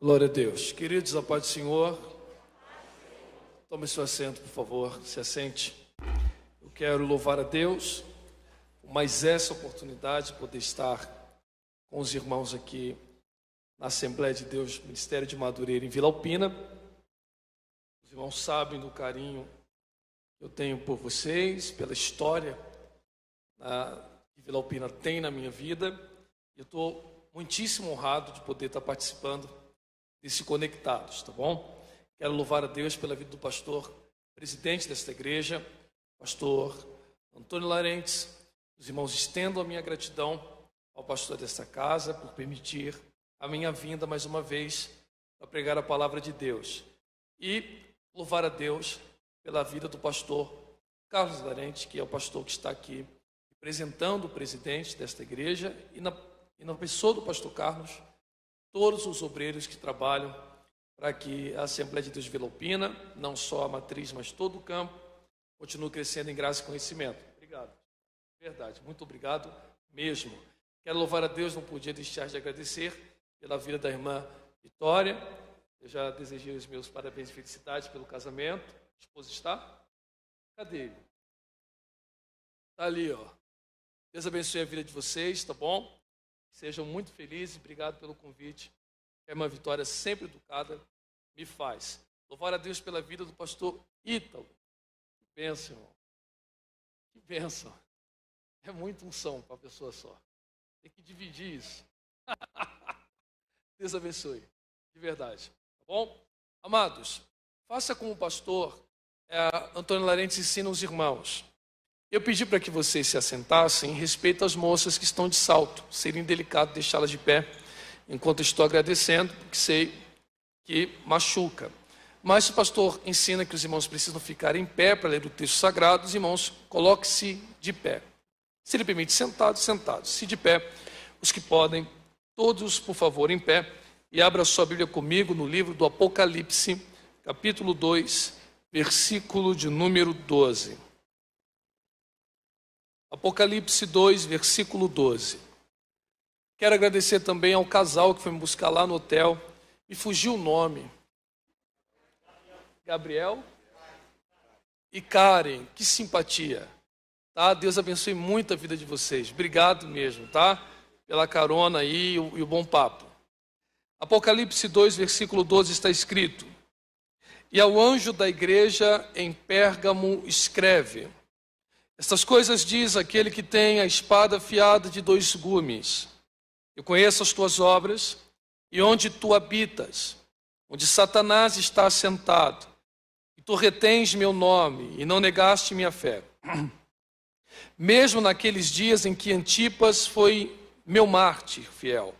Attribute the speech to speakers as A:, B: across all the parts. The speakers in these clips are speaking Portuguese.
A: Glória a Deus. Queridos, a paz do Senhor. Tome seu assento, por favor. Se assente. Eu quero louvar a Deus por mais essa oportunidade de poder estar com os irmãos aqui na Assembleia de Deus, Ministério de Madureira, em Vila Alpina. Os irmãos sabem do carinho que eu tenho por vocês, pela história que Vila Alpina tem na minha vida. Eu estou muitíssimo honrado de poder estar participando desse Conectados, tá bom? Quero louvar a Deus pela vida do pastor, presidente desta igreja, pastor Antônio Larentes. Os irmãos estendam a minha gratidão ao pastor desta casa por permitir a minha vinda mais uma vez para pregar a palavra de Deus. E louvar a Deus pela vida do pastor Carlos Larentes, que é o pastor que está aqui representando o presidente desta igreja, e na pessoa do pastor Carlos, todos os obreiros que trabalham para que a Assembleia de Deus de Vila Alpina, não só a matriz, mas todo o campo, continue crescendo em graça e conhecimento. Obrigado. Verdade, muito obrigado mesmo. Quero louvar a Deus, não podia deixar de agradecer pela vida da irmã Vitória. Eu já desejei os meus parabéns e felicidades pelo casamento. A esposa está? Cadê ele? Está ali, ó. Deus abençoe a vida de vocês, tá bom? Sejam muito felizes, obrigado pelo convite. A irmã Vitória, sempre educada, me faz. Louvar a Deus pela vida do pastor Ítalo. Que bênção, irmão. Que bênção. É muita unção para uma pessoa só. Tem que dividir isso. Deus abençoe, de verdade. Tá bom? Amados, faça como o pastor Antônio Larentes ensina os irmãos. Eu pedi para que vocês se assentassem em respeito às moças que estão de salto. Seria indelicado deixá-las de pé enquanto estou agradecendo, porque sei que machuca. Mas se o pastor ensina que os irmãos precisam ficar em pé para ler o texto sagrado, os irmãos, coloque-se de pé. Se ele permite sentados, sentados. Se de pé, os que podem, todos, por favor, em pé. E abra sua Bíblia comigo no livro do Apocalipse, capítulo 2, versículo de número 12. Apocalipse 2, versículo 12. Quero agradecer também ao casal que foi me buscar lá no hotel. Me fugiu o nome. Gabriel e Karen. Que simpatia. Tá? Deus abençoe muito a vida de vocês. Obrigado mesmo, tá? Pela carona aí e o bom papo. Apocalipse 2, versículo 12 está escrito: E ao anjo da igreja em Pérgamo escreve: Estas coisas diz aquele que tem a espada afiada de 2 gumes. Eu conheço as tuas obras e onde tu habitas, onde Satanás está assentado. E tu retens meu nome e não negaste minha fé. Mesmo naqueles dias em que Antipas foi meu mártir fiel,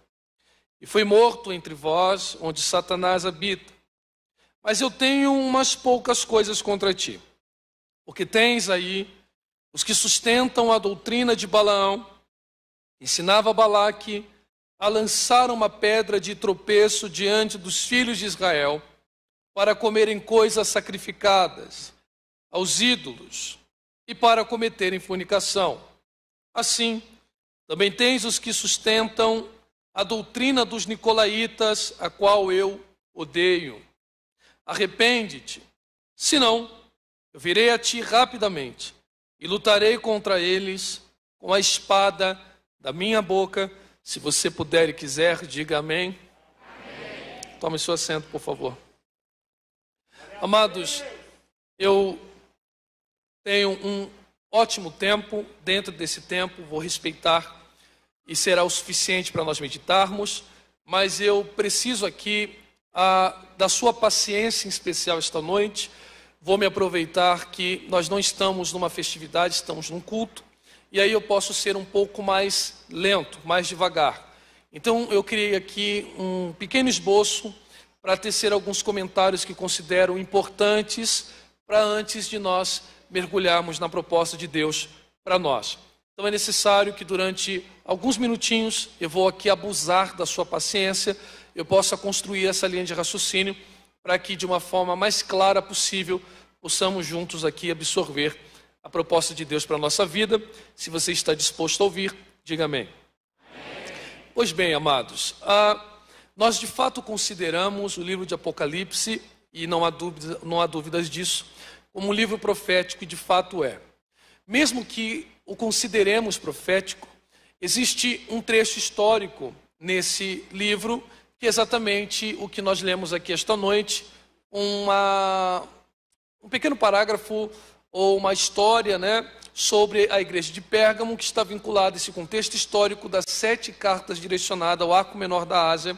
A: e foi morto entre vós, onde Satanás habita. Mas eu tenho umas poucas coisas contra ti, porque tens aí os que sustentam a doutrina de Balaão, ensinava a Balaque a lançar uma pedra de tropeço diante dos filhos de Israel, para comerem coisas sacrificadas aos ídolos e para cometerem fornicação. Assim, também tens os que sustentam a doutrina dos nicolaítas, a qual eu odeio. Arrepende-te, senão eu virei a ti rapidamente e lutarei contra eles com a espada da minha boca. Se você puder e quiser, diga amém. Amém. Tome seu assento, por favor. Amados, eu tenho um ótimo tempo. Dentro desse tempo, vou respeitar e será o suficiente para nós meditarmos. Mas eu preciso aqui da sua paciência em especial esta noite. Vou me aproveitar que nós não estamos numa festividade, estamos num culto. E aí eu posso ser um pouco mais lento, mais devagar. Então eu criei aqui um pequeno esboço para tecer alguns comentários que considero importantes para antes de nós mergulharmos na proposta de Deus para nós. Então é necessário que durante alguns minutinhos eu vou aqui abusar da sua paciência, eu possa construir essa linha de raciocínio para que de uma forma mais clara possível possamos juntos aqui absorver a proposta de Deus para a nossa vida. Se você está disposto a ouvir, diga amém. Amém. Pois bem, amados, Nós de fato consideramos o livro de Apocalipse, e não há dúvidas disso, como um livro profético, e de fato é. Mesmo que o consideremos profético, existe um trecho histórico nesse livro, que é exatamente o que nós lemos aqui esta noite, um pequeno parágrafo ou uma história, sobre a igreja de Pérgamo, que está vinculada a esse contexto histórico das 7 cartas direcionadas ao arco menor da Ásia,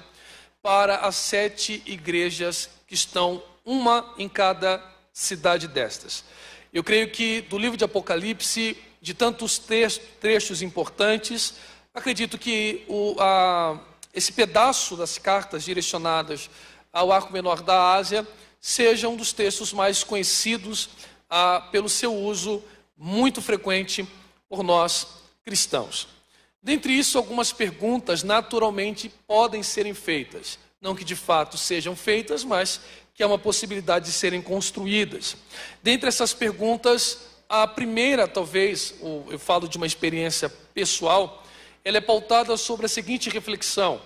A: para as 7 igrejas que estão, uma em cada cidade destas. Eu creio que do livro de Apocalipse, de tantos trechos importantes, acredito que esse pedaço das cartas direcionadas ao arco menor da Ásia seja um dos textos mais conhecidos pelo seu uso muito frequente por nós cristãos. Dentre isso, algumas perguntas naturalmente podem serem feitas. Não que de fato sejam feitas, mas que há uma possibilidade de serem construídas. Dentre essas perguntas, a primeira, talvez, eu falo de uma experiência pessoal, ela é pautada sobre a seguinte reflexão: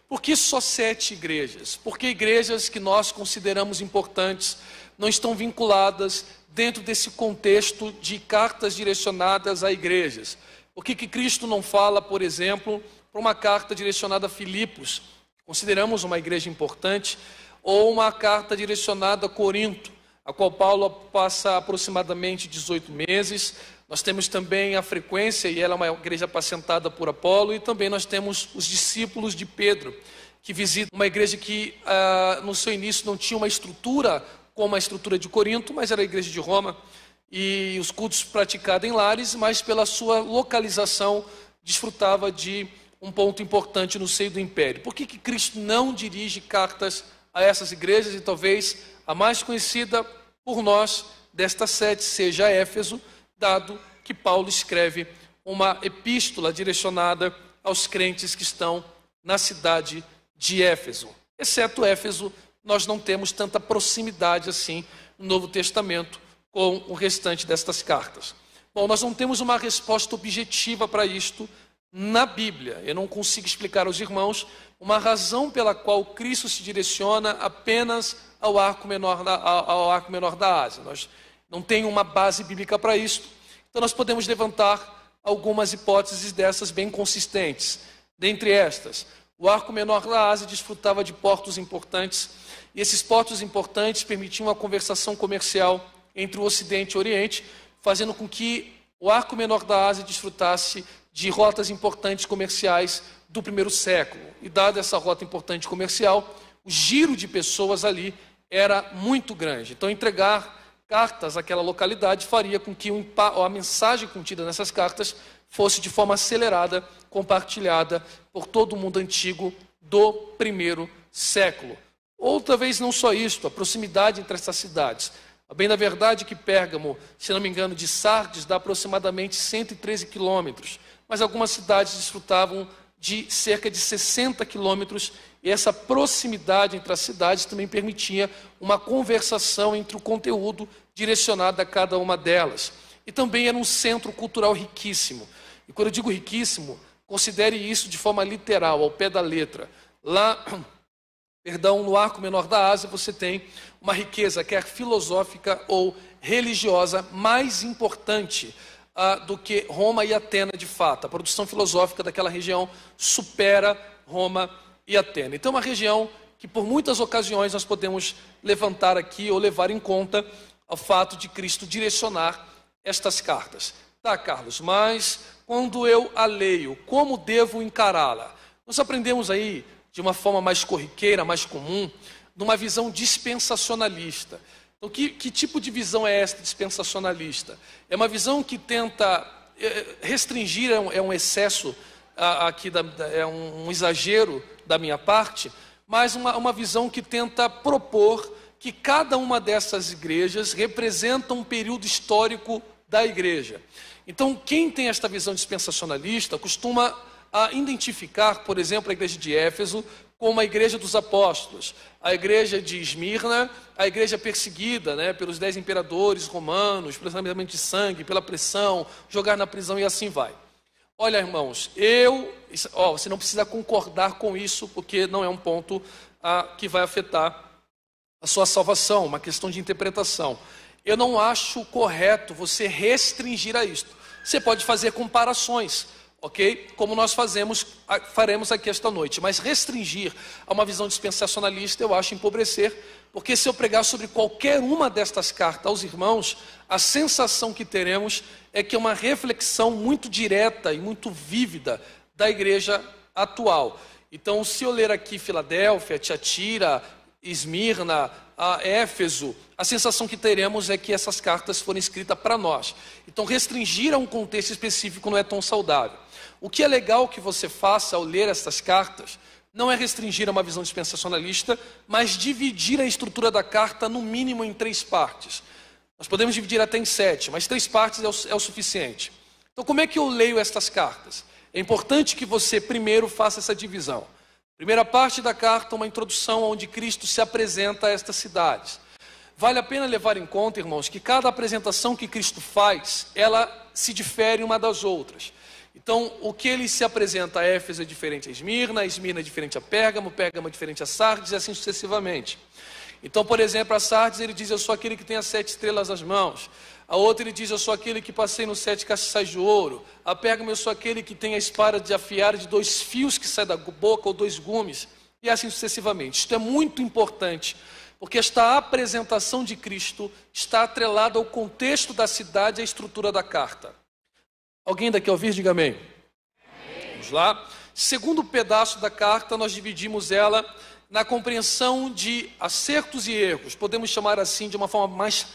A: por que só 7 igrejas? Por que igrejas que nós consideramos importantes não estão vinculadas dentro desse contexto de cartas direcionadas a igrejas? Por que Cristo não fala, por exemplo, para uma carta direcionada a Filipos, que consideramos uma igreja importante, ou uma carta direcionada a Corinto, a qual Paulo passa aproximadamente 18 meses. Nós temos também a frequência, e ela é uma igreja apacentada por Apolo, e também nós temos os discípulos de Pedro, que visitam uma igreja que no seu início não tinha uma estrutura como a estrutura de Corinto, mas era a igreja de Roma, e os cultos praticados em lares, mas pela sua localização desfrutava de um ponto importante no seio do império. Por que Cristo não dirige cartas a essas igrejas? E talvez a mais conhecida por nós destas 7 seja Éfeso, dado que Paulo escreve uma epístola direcionada aos crentes que estão na cidade de Éfeso. Exceto Éfeso, nós não temos tanta proximidade assim no Novo Testamento com o restante destas cartas. Bom, nós não temos uma resposta objetiva para isto na Bíblia. Eu não consigo explicar aos irmãos uma razão pela qual Cristo se direciona apenas ao arco menor da Ásia. Nós não temos uma base bíblica para isto, então nós podemos levantar algumas hipóteses dessas bem consistentes. Dentre estas, o arco menor da Ásia desfrutava de portos importantes, e esses portos importantes permitiam a conversação comercial entre o Ocidente e o Oriente, fazendo com que o arco menor da Ásia desfrutasse de rotas importantes comerciais do primeiro século. E dada essa rota importante comercial, o giro de pessoas ali era muito grande. Então, entregar cartas àquela localidade faria com que a mensagem contida nessas cartas fosse de forma acelerada, compartilhada por todo o mundo antigo do primeiro século. Ou talvez não só isto, a proximidade entre essas cidades. A bem da verdade que Pérgamo, se não me engano, de Sardes, dá aproximadamente 113 quilômetros, mas algumas cidades desfrutavam de cerca de 60 quilômetros, e essa proximidade entre as cidades também permitia uma conversação entre o conteúdo direcionado a cada uma delas. E também era um centro cultural riquíssimo. E quando eu digo riquíssimo, considere isso de forma literal, ao pé da letra. Lá, no arco menor da Ásia, você tem uma riqueza, quer filosófica ou religiosa, mais importante do que Roma e Atena de fato. A produção filosófica daquela região supera Roma e Atena. Então, é uma região que por muitas ocasiões nós podemos levantar aqui ou levar em conta o fato de Cristo direcionar estas cartas. Tá, Carlos, mas quando eu a leio, como devo encará-la? Nós aprendemos aí, de uma forma mais corriqueira, mais comum, numa visão dispensacionalista. Então, que tipo de visão é esta dispensacionalista? É uma visão que tenta restringir, é um excesso aqui, é um exagero da minha parte, mas uma visão que tenta propor que cada uma dessas igrejas representa um período histórico da igreja. Então, quem tem esta visão dispensacionalista costuma identificar, por exemplo, a igreja de Éfeso como a igreja dos apóstolos, a igreja de Esmirna, a igreja perseguida pelos 10 imperadores romanos, pelo derramamento de sangue, pela pressão, jogar na prisão e assim vai. Olha, irmãos, você não precisa concordar com isso, porque não é um ponto que vai afetar a sua salvação, uma questão de interpretação. Eu não acho correto você restringir a isto. Você pode fazer comparações, ok? Como nós faremos aqui esta noite. Mas restringir a uma visão dispensacionalista eu acho empobrecer, porque se eu pregar sobre qualquer uma destas cartas aos irmãos, a sensação que teremos é que é uma reflexão muito direta e muito vívida da igreja atual. Então, se eu ler aqui Filadélfia, Tiatira, Esmirna, Éfeso, a sensação que teremos é que essas cartas foram escritas para nós. Então, restringir a um contexto específico não é tão saudável. O que é legal que você faça ao ler estas cartas não é restringir a uma visão dispensacionalista, mas dividir a estrutura da carta no mínimo em 3 partes. Nós podemos dividir até em 7, mas 3 partes é o suficiente. Então, como é que eu leio estas cartas? É importante que você primeiro faça essa divisão. Primeira parte da carta, uma introdução onde Cristo se apresenta a estas cidades. Vale a pena levar em conta, irmãos, que cada apresentação que Cristo faz, ela se difere uma das outras. Então, o que ele se apresenta a Éfeso é diferente a Esmirna é diferente a Pérgamo é diferente a Sardes e assim sucessivamente. Então, por exemplo, a Sardes ele diz, eu sou aquele que tem as 7 estrelas nas mãos. A outra ele diz, eu sou aquele que passei nos 7 castiçais de ouro. A Pérgamo, eu sou aquele que tem a espada de afiar de 2 fios que sai da boca ou 2 gumes. E assim sucessivamente. Isto é muito importante, porque esta apresentação de Cristo está atrelada ao contexto da cidade e à estrutura da carta. Alguém daqui ouvir, diga amém. Vamos lá. Segundo pedaço da carta, nós dividimos ela na compreensão de acertos e erros. Podemos chamar assim de uma forma mais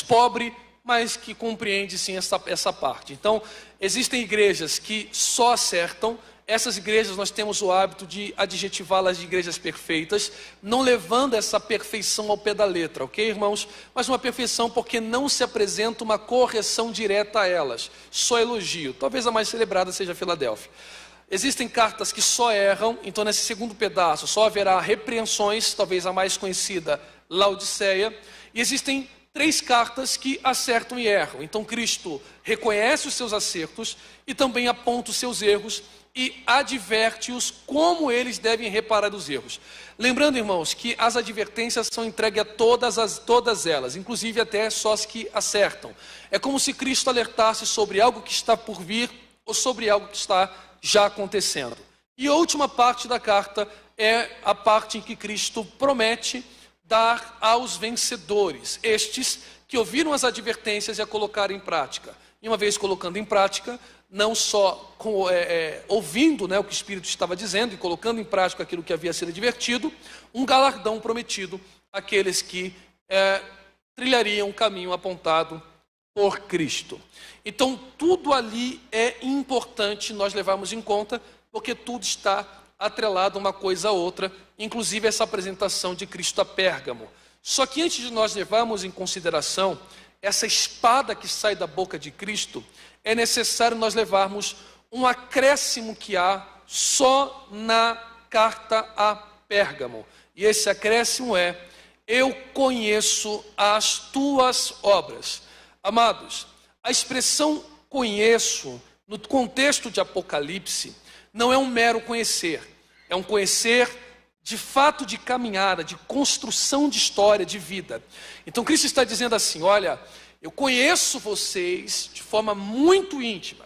A: pobre, mas que compreende sim essa parte. Então, existem igrejas que só acertam. Essas igrejas nós temos o hábito de adjetivá-las de igrejas perfeitas, não levando essa perfeição ao pé da letra, ok, irmãos? Mas uma perfeição porque não se apresenta uma correção direta a elas, só elogio. Talvez a mais celebrada seja a Filadélfia. Existem cartas que só erram, então nesse segundo pedaço só haverá repreensões, talvez a mais conhecida, Laodiceia. E existem 3 cartas que acertam e erram. Então Cristo reconhece os seus acertos e também aponta os seus erros e adverte-os como eles devem reparar os erros. Lembrando, irmãos, que as advertências são entregues a todas elas, inclusive até só as que acertam. É como se Cristo alertasse sobre algo que está por vir ou sobre algo que está já acontecendo. E a última parte da carta é a parte em que Cristo promete dar aos vencedores, estes que ouviram as advertências e a colocaram em prática. E uma vez colocando em prática, não só ouvindo o que o Espírito estava dizendo e colocando em prática aquilo que havia sido advertido, um galardão prometido àqueles que trilhariam o caminho apontado por Cristo. Então, tudo ali é importante nós levarmos em conta, porque tudo está atrelado uma coisa a outra, inclusive essa apresentação de Cristo a Pérgamo. Só que antes de nós levarmos em consideração essa espada que sai da boca de Cristo, é necessário nós levarmos um acréscimo que há só na carta a Pérgamo. E esse acréscimo é: eu conheço as tuas obras. Amados, a expressão conheço, no contexto de Apocalipse, não é um mero conhecer. É um conhecer de fato de caminhada, de construção de história, de vida. Então Cristo está dizendo assim: olha, eu conheço vocês de forma muito íntima.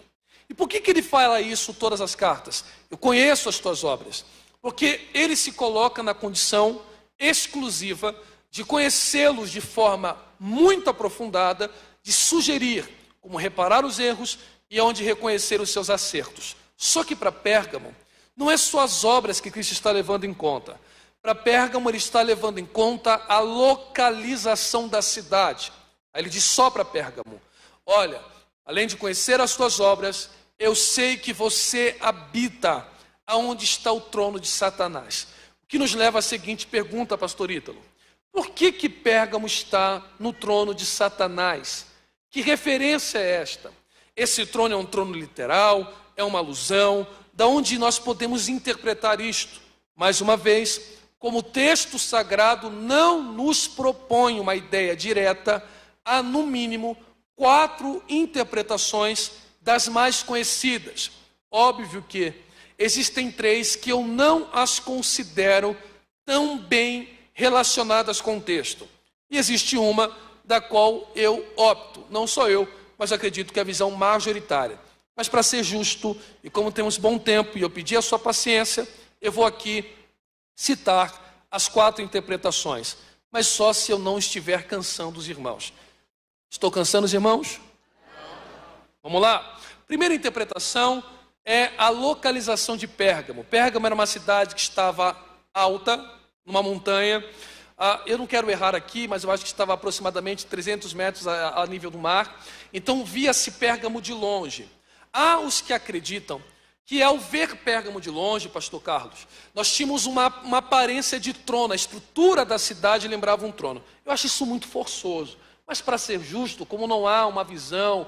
A: E por que ele fala isso em todas as cartas? Eu conheço as tuas obras. Porque ele se coloca na condição exclusiva de conhecê-los de forma muito aprofundada, de sugerir como reparar os erros e onde reconhecer os seus acertos. Só que para Pérgamo, não é só as obras que Cristo está levando em conta. Para Pérgamo, ele está levando em conta a localização da cidade. Aí ele diz só para Pérgamo: olha, além de conhecer as tuas obras, eu sei que você habita aonde está o trono de Satanás. O que nos leva à seguinte pergunta, pastor Ítalo: por que Pérgamo está no trono de Satanás? Que referência é esta? Esse trono é um trono literal? É uma alusão? Da onde nós podemos interpretar isto? Mais uma vez, como o texto sagrado não nos propõe uma ideia direta, há no mínimo 4 interpretações das mais conhecidas. Óbvio que existem três que eu não as considero tão bem relacionadas com o texto. E existe uma da qual eu opto, não só eu, mas acredito que é a visão majoritária. Mas para ser justo, e como temos bom tempo e eu pedi a sua paciência, eu vou aqui citar as 4 interpretações, mas só se eu não estiver cansando os irmãos. Estou cansando os irmãos? Vamos lá. Primeira interpretação é a localização de Pérgamo. Pérgamo era uma cidade que estava alta, numa montanha. Eu não quero errar aqui, mas eu acho que estava aproximadamente 300 metros a nível do mar. Então via-se Pérgamo de longe. Há os que acreditam que ao ver Pérgamo de longe, pastor Carlos, nós tínhamos uma aparência de trono, a estrutura da cidade lembrava um trono. Eu acho isso muito forçoso, mas para ser justo, como não há uma visão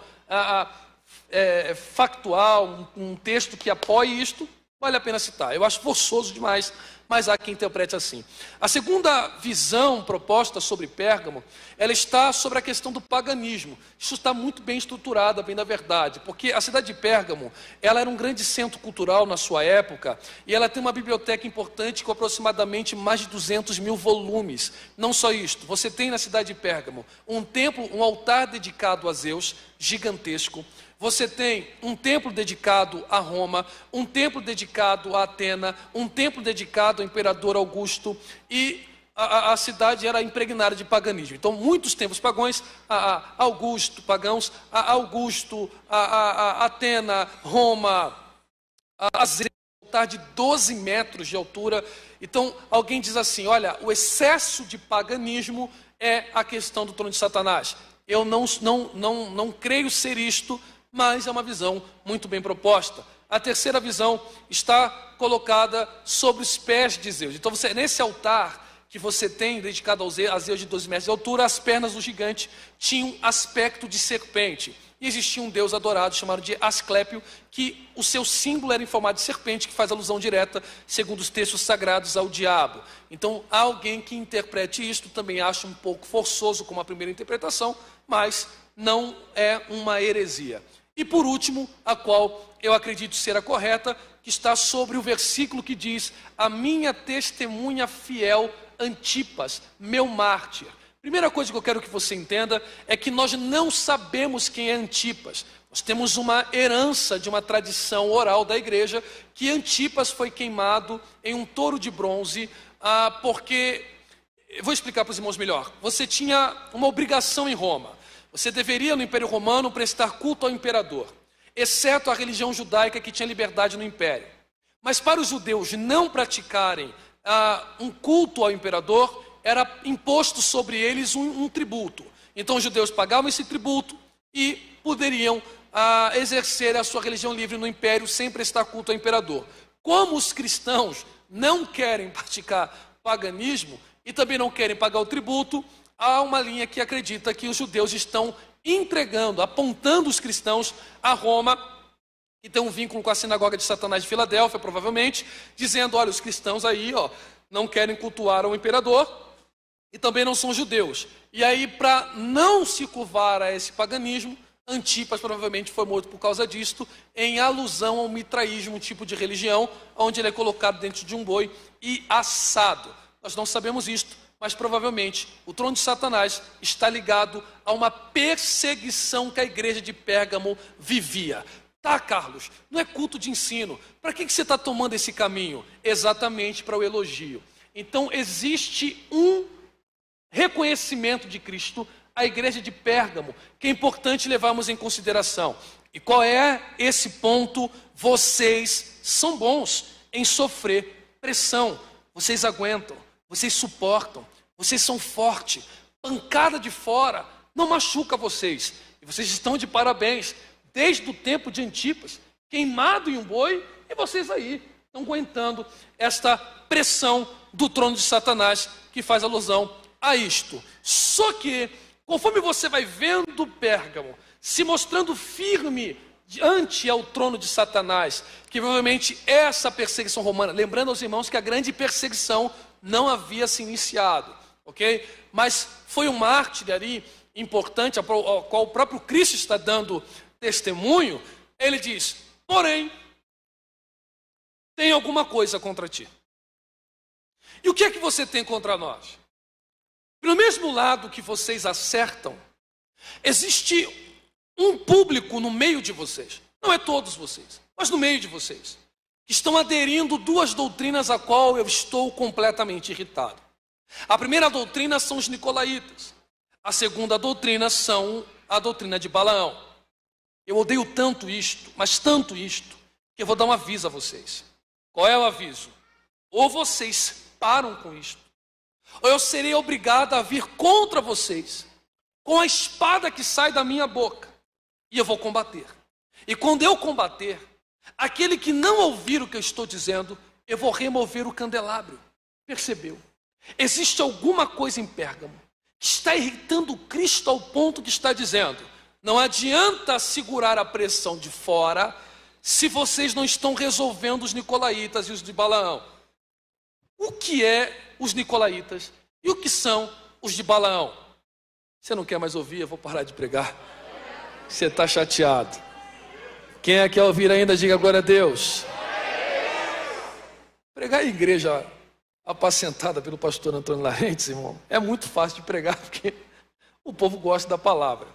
A: factual, um texto que apoie isto, vale a pena citar. Eu acho forçoso demais, mas há quem interprete assim. A segunda visão proposta sobre Pérgamo, ela está sobre a questão do paganismo. Isso está muito bem estruturado, bem da verdade, porque a cidade de Pérgamo, ela era um grande centro cultural na sua época, e ela tem uma biblioteca importante com aproximadamente mais de 200 mil volumes. Não só isto, você tem na cidade de Pérgamo um templo, um altar dedicado a Zeus, gigantesco. Você tem um templo dedicado a Roma, um templo dedicado a Atena, um templo dedicado ao imperador Augusto, e a cidade era impregnada de paganismo. Então, muitos templos pagãos, Augusto, Augusto, Atena, Roma, Zeus, um altar de 12 metros de altura. Então, alguém diz assim, olha, o excesso de paganismo é a questão do trono de Satanás. Eu não creio ser isto, mas é uma visão muito bem proposta. A terceira visão está colocada sobre os pés de Zeus. Então, nesse altar que você tem dedicado a Zeus de 12 metros de altura, as pernas do gigante tinham aspecto de serpente. E existia um deus adorado chamado de Asclépio, que o seu símbolo era em formato de serpente, que faz alusão direta, segundo os textos sagrados, ao diabo. Então, há alguém que interprete isto, também acha um pouco forçoso como a primeira interpretação, mas não é uma heresia. E por último, a qual eu acredito ser a correta, que está sobre o versículo que diz: a minha testemunha fiel Antipas, meu mártir. Primeira coisa que eu quero que você entenda é que nós não sabemos quem é Antipas. Nós temos uma herança de uma tradição oral da igreja que Antipas foi queimado em um touro de bronze, porque, eu vou explicar para os irmãos melhor, você tinha uma obrigação em Roma. Você deveria, no Império Romano, prestar culto ao imperador, exceto a religião judaica que tinha liberdade no Império. Mas para os judeus não praticarem um culto ao imperador, era imposto sobre eles um tributo. Então os judeus pagavam esse tributo e poderiam exercer a sua religião livre no Império sem prestar culto ao imperador. Como os cristãos não querem praticar paganismo e também não querem pagar o tributo, há uma linha que acredita que os judeus estão entregando, apontando os cristãos a Roma, que tem um vínculo com a sinagoga de Satanás de Filadélfia, provavelmente, dizendo, olha, os cristãos aí não querem cultuar ao imperador e também não são judeus. E aí, para não se curvar a esse paganismo, Antipas provavelmente foi morto por causa disto, em alusão ao mitraísmo, um tipo de religião, onde ele é colocado dentro de um boi e assado. Nós não sabemos isto, mas provavelmente o trono de Satanás está ligado a uma perseguição que a igreja de Pérgamo vivia. Tá, Carlos, não é culto de ensino. Para que você está tomando esse caminho? Exatamente para o elogio. Então existe um reconhecimento de Cristo à igreja de Pérgamo, que é importante levarmos em consideração. E qual é esse ponto? Vocês são bons em sofrer pressão. Vocês aguentam. Vocês suportam, vocês são fortes, pancada de fora não machuca vocês, e vocês estão de parabéns, desde o tempo de Antipas, queimado em um boi, e vocês aí estão aguentando esta pressão do trono de Satanás, que faz alusão a isto. Só que, conforme você vai vendo Pérgamo se mostrando firme diante ao trono de Satanás, que provavelmente é essa perseguição romana, lembrando aos irmãos que a grande perseguição não havia se iniciado, ok? Mas foi um mártir ali importante, ao qual o próprio Cristo está dando testemunho. Ele diz, porém, tem alguma coisa contra ti. E o que é que você tem contra nós? Pelo mesmo lado que vocês acertam, existe um público no meio de vocês, não é todos vocês, mas no meio de vocês, que estão aderindo duas doutrinas a qual eu estou completamente irritado. A primeira doutrina são os nicolaítas, a segunda doutrina são a doutrina de Balaão. Eu odeio tanto isto, mas tanto isto, que eu vou dar um aviso a vocês. Qual é o aviso? Ou vocês param com isto, ou eu serei obrigado a vir contra vocês, com a espada que sai da minha boca, e eu vou combater. E quando eu combater, aquele que não ouvir o que eu estou dizendo, eu vou remover o candelabro. Percebeu? Existe alguma coisa em Pérgamo que está irritando Cristo ao ponto que está dizendo: não adianta segurar a pressão de fora se vocês não estão resolvendo os nicolaítas e os de Balaão. O que é os nicolaítas e o que são os de Balaão? Você não quer mais ouvir? Eu vou parar de pregar. Você está chateado. Quem é que quer ouvir ainda? Diga glória a Deus. Pregar em igreja apacentada pelo pastor Antônio Larentes, irmão, é muito fácil de pregar, porque o povo gosta da palavra.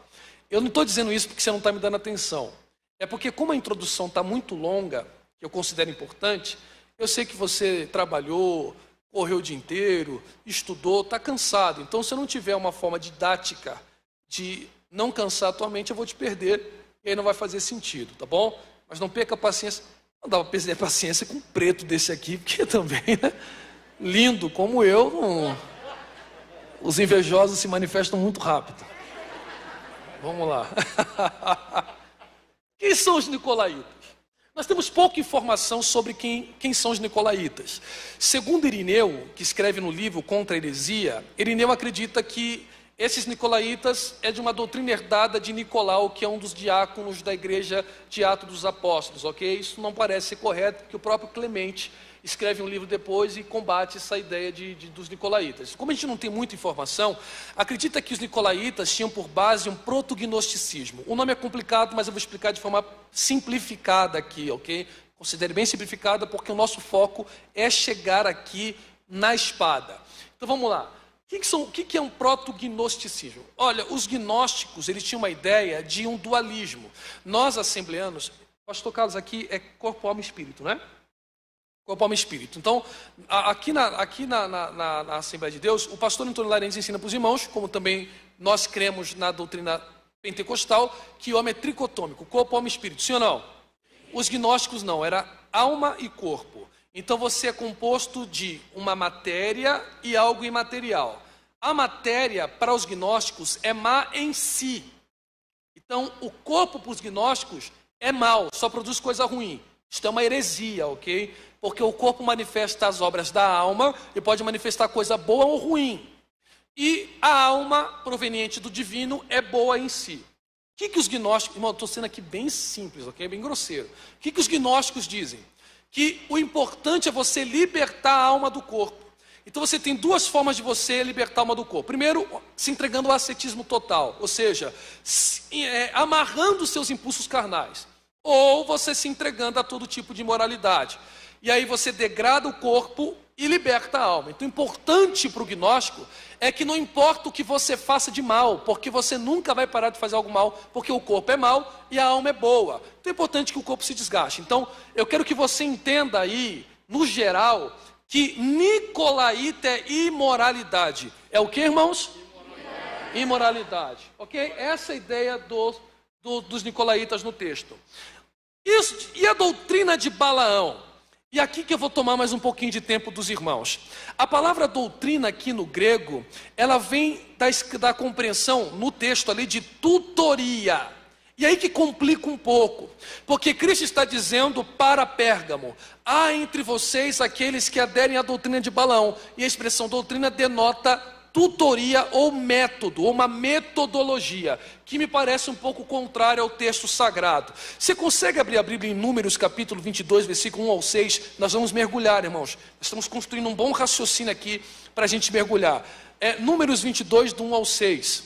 A: Eu não estou dizendo isso porque você não está me dando atenção. É porque como a introdução está muito longa, que eu considero importante, eu sei que você trabalhou, correu o dia inteiro, estudou, está cansado. Então, se eu não tiver uma forma didática de não cansar a tua mente, eu vou te perder e aí não vai fazer sentido, tá bom? Mas não perca a paciência. Não dá para perder paciência com um preto desse aqui, porque também, né? Lindo como eu, os invejosos se manifestam muito rápido. Vamos lá. Quem são os nicolaítas? Nós temos pouca informação sobre quem são os nicolaítas. Segundo Irineu, que escreve no livro Contra a Heresia, Irineu acredita que esses nicolaítas é de uma doutrina herdada de Nicolau, que é um dos diáconos da igreja de Atos dos Apóstolos, ok? Isso não parece ser correto, porque o próprio Clemente escreve um livro depois e combate essa ideia dos nicolaítas. Como a gente não tem muita informação, acredita que os nicolaítas tinham por base um protognosticismo. O nome é complicado, mas eu vou explicar de forma simplificada aqui, ok? Considere bem simplificada, porque o nosso foco é chegar aqui na espada. Então vamos lá. O que é um protognosticismo? Olha, os gnósticos, eles tinham uma ideia de um dualismo. Nós, assembleanos, pastor Carlos, aqui é corpo, alma e espírito, né? Corpo, alma e espírito. Então, aqui na Assembleia de Deus, o pastor Antônio Larentes ensina para os irmãos, como também nós cremos na doutrina pentecostal, que o homem é tricotômico, corpo, alma e espírito. Sim ou não? Os gnósticos não, era alma e corpo. Então você é composto de uma matéria e algo imaterial. A matéria, para os gnósticos, é má em si. Então, o corpo para os gnósticos é mau, só produz coisa ruim. Isto é uma heresia, ok? Porque o corpo manifesta as obras da alma e pode manifestar coisa boa ou ruim. E a alma, proveniente do divino, é boa em si. O que os gnósticos... Irmão, estou sendo aqui bem simples, ok? Bem grosseiro. O que os gnósticos dizem? Que o importante é você libertar a alma do corpo. Então você tem duas formas de você libertar a alma do corpo. Primeiro, se entregando ao ascetismo total, ou seja, amarrando os seus impulsos carnais. Ou você se entregando a todo tipo de imoralidade. E aí você degrada o corpo e liberta a alma. Então o importante para o gnóstico é que não importa o que você faça de mal, porque você nunca vai parar de fazer algo mal, porque o corpo é mau e a alma é boa. Então é importante que o corpo se desgaste. Então eu quero que você entenda aí, no geral, que nicolaíta é imoralidade. É o que, irmãos? Imoralidade. Ok? Essa é a ideia dos nicolaítas no texto. E a doutrina de Balaão? E aqui que eu vou tomar mais um pouquinho de tempo dos irmãos. A palavra doutrina aqui no grego, ela vem da compreensão no texto ali de tutoria. E aí que complica um pouco, porque Cristo está dizendo para Pérgamo: há entre vocês aqueles que aderem à doutrina de Balaão. E a expressão doutrina denota tutoria ou método, ou uma metodologia, que me parece um pouco contrária ao texto sagrado. Você consegue abrir a Bíblia em Números, capítulo 22, versículo 1 ao 6? Nós vamos mergulhar, irmãos. Nós estamos construindo um bom raciocínio aqui para a gente mergulhar. Números 22, do 1 ao 6.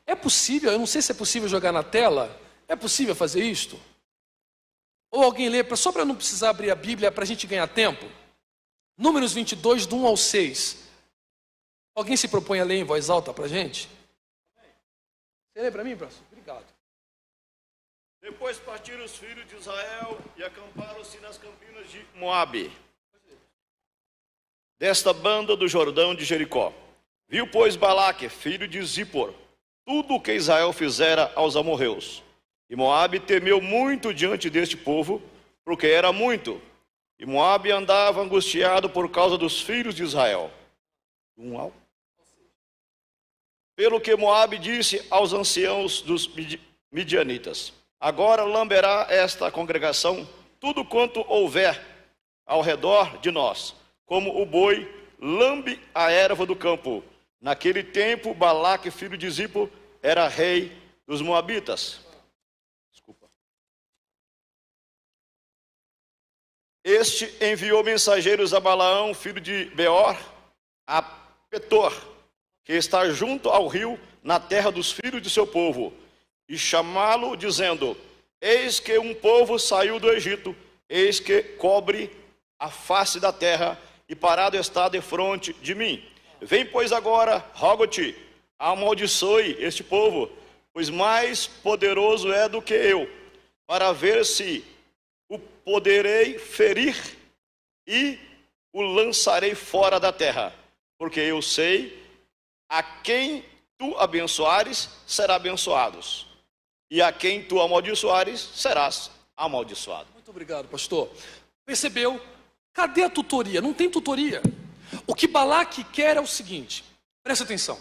A: É possível, eu não sei se é possível jogar na tela. É possível fazer isto? Ou alguém lê, só para não precisar abrir a Bíblia, para a gente ganhar tempo. Números 22, do 1 ao 6. Alguém se propõe a ler em voz alta para a gente? Você lê para mim, professor? Obrigado.
B: Depois partiram os filhos de Israel e acamparam-se nas campinas de Moabe, desta banda do Jordão de Jericó. Viu, pois, Balaque, filho de Zippor, tudo o que Israel fizera aos amorreus. E Moabe temeu muito diante deste povo, porque era muito. E Moabe andava angustiado por causa dos filhos de Israel. Pelo que Moabe disse aos anciãos dos midianitas: agora lamberá esta congregação tudo quanto houver ao redor de nós, como o boi lambe a erva do campo. Naquele tempo, Balaque, filho de Zippor, era rei dos Moabitas. Este enviou mensageiros a Balaão, filho de Beor, a Petor, que está junto ao rio, na terra dos filhos de seu povo, e chamá-lo, dizendo: eis que um povo saiu do Egito, eis que cobre a face da terra, e parado está defronte de mim. Vem, pois, agora, rogo-te, amaldiçoe este povo, pois mais poderoso é do que eu, para ver se o poderei ferir e o lançarei fora da terra. Porque eu sei, a quem tu abençoares, será abençoados, e a quem tu amaldiçoares, serás amaldiçoado.
A: Muito obrigado, pastor. Percebeu? Cadê a tutoria? Não tem tutoria. O que Balaque quer é o seguinte, presta atenção.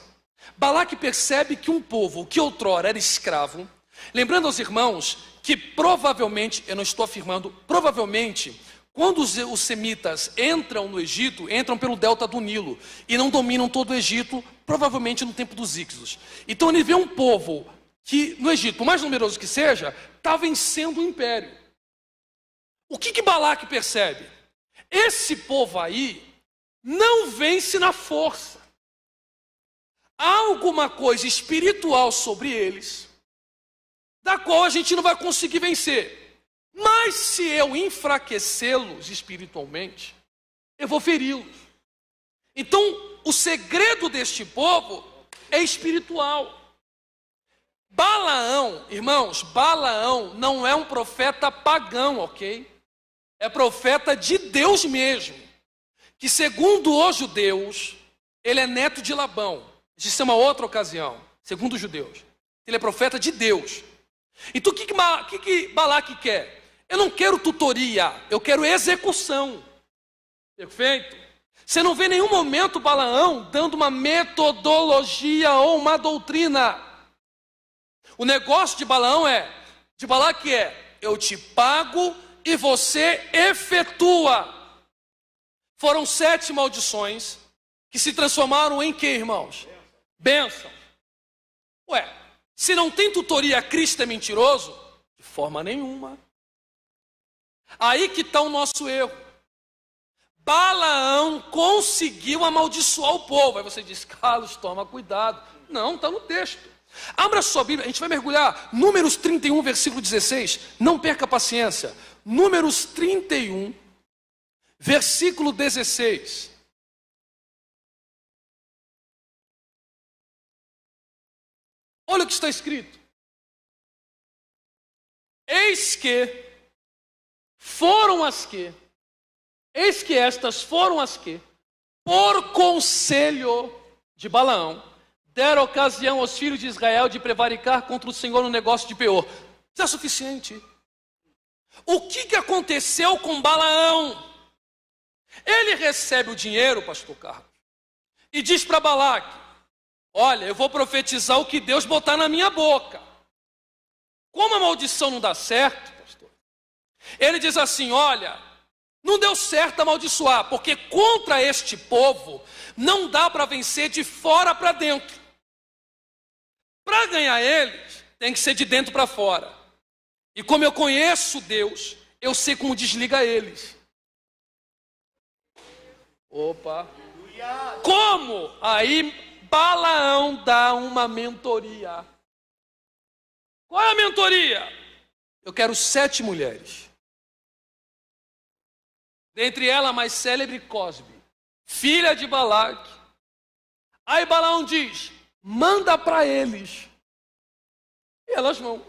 A: Balaque percebe que um povo que outrora era escravo, lembrando aos irmãos que provavelmente, eu não estou afirmando, provavelmente, quando os semitas entram no Egito, entram pelo delta do Nilo e não dominam todo o Egito, provavelmente no tempo dos Íxodos. Então ele vê um povo que no Egito, por mais numeroso que seja, está vencendo o império. O que Balaque percebe? Esse povo aí não vence na força. Há alguma coisa espiritual sobre eles, da qual a gente não vai conseguir vencer. Mas se eu enfraquecê-los espiritualmente, eu vou feri-los. Então, o segredo deste povo é espiritual. Balaão, irmãos, Balaão não é um profeta pagão, ok? É profeta de Deus mesmo, que segundo os judeus, ele é neto de Labão. Isso é uma outra ocasião, segundo os judeus. Ele é profeta de Deus. Então o que Balaque quer? Eu não quero tutoria, eu quero execução. Perfeito? Você não vê em nenhum momento Balaão dando uma metodologia ou uma doutrina. O negócio de Balaque é, eu te pago e você efetua. Foram 7 maldições que se transformaram em quê, irmãos? Bênção. Ué, se não tem tutoria, Cristo é mentiroso? De forma nenhuma. Aí que está o nosso erro. Balaão conseguiu amaldiçoar o povo. Aí você diz, Carlos, toma cuidado. Não, está no texto. Abra sua Bíblia, a gente vai mergulhar. Números 31, versículo 16. Não perca a paciência. Números 31, versículo 16. Olha o que está escrito. Eis que estas foram as que, por conselho de Balaão, deram ocasião aos filhos de Israel de prevaricar contra o Senhor no negócio de Peor. Isso é suficiente. O que aconteceu com Balaão? Ele recebe o dinheiro, pastor Carlos, e diz para Balaque, olha, eu vou profetizar o que Deus botar na minha boca. Como a maldição não dá certo, pastor, ele diz assim, olha, não deu certo amaldiçoar, porque contra este povo não dá para vencer de fora para dentro. Para ganhar eles, tem que ser de dentro para fora. E como eu conheço Deus, eu sei como desliga eles. Opa! Como? Aí Balaão dá uma mentoria. Qual é a mentoria? Eu quero 7 mulheres. dentre ela a mais célebre Cosbe, filha de Balaque. Aí Balaão diz: manda para eles. E elas vão.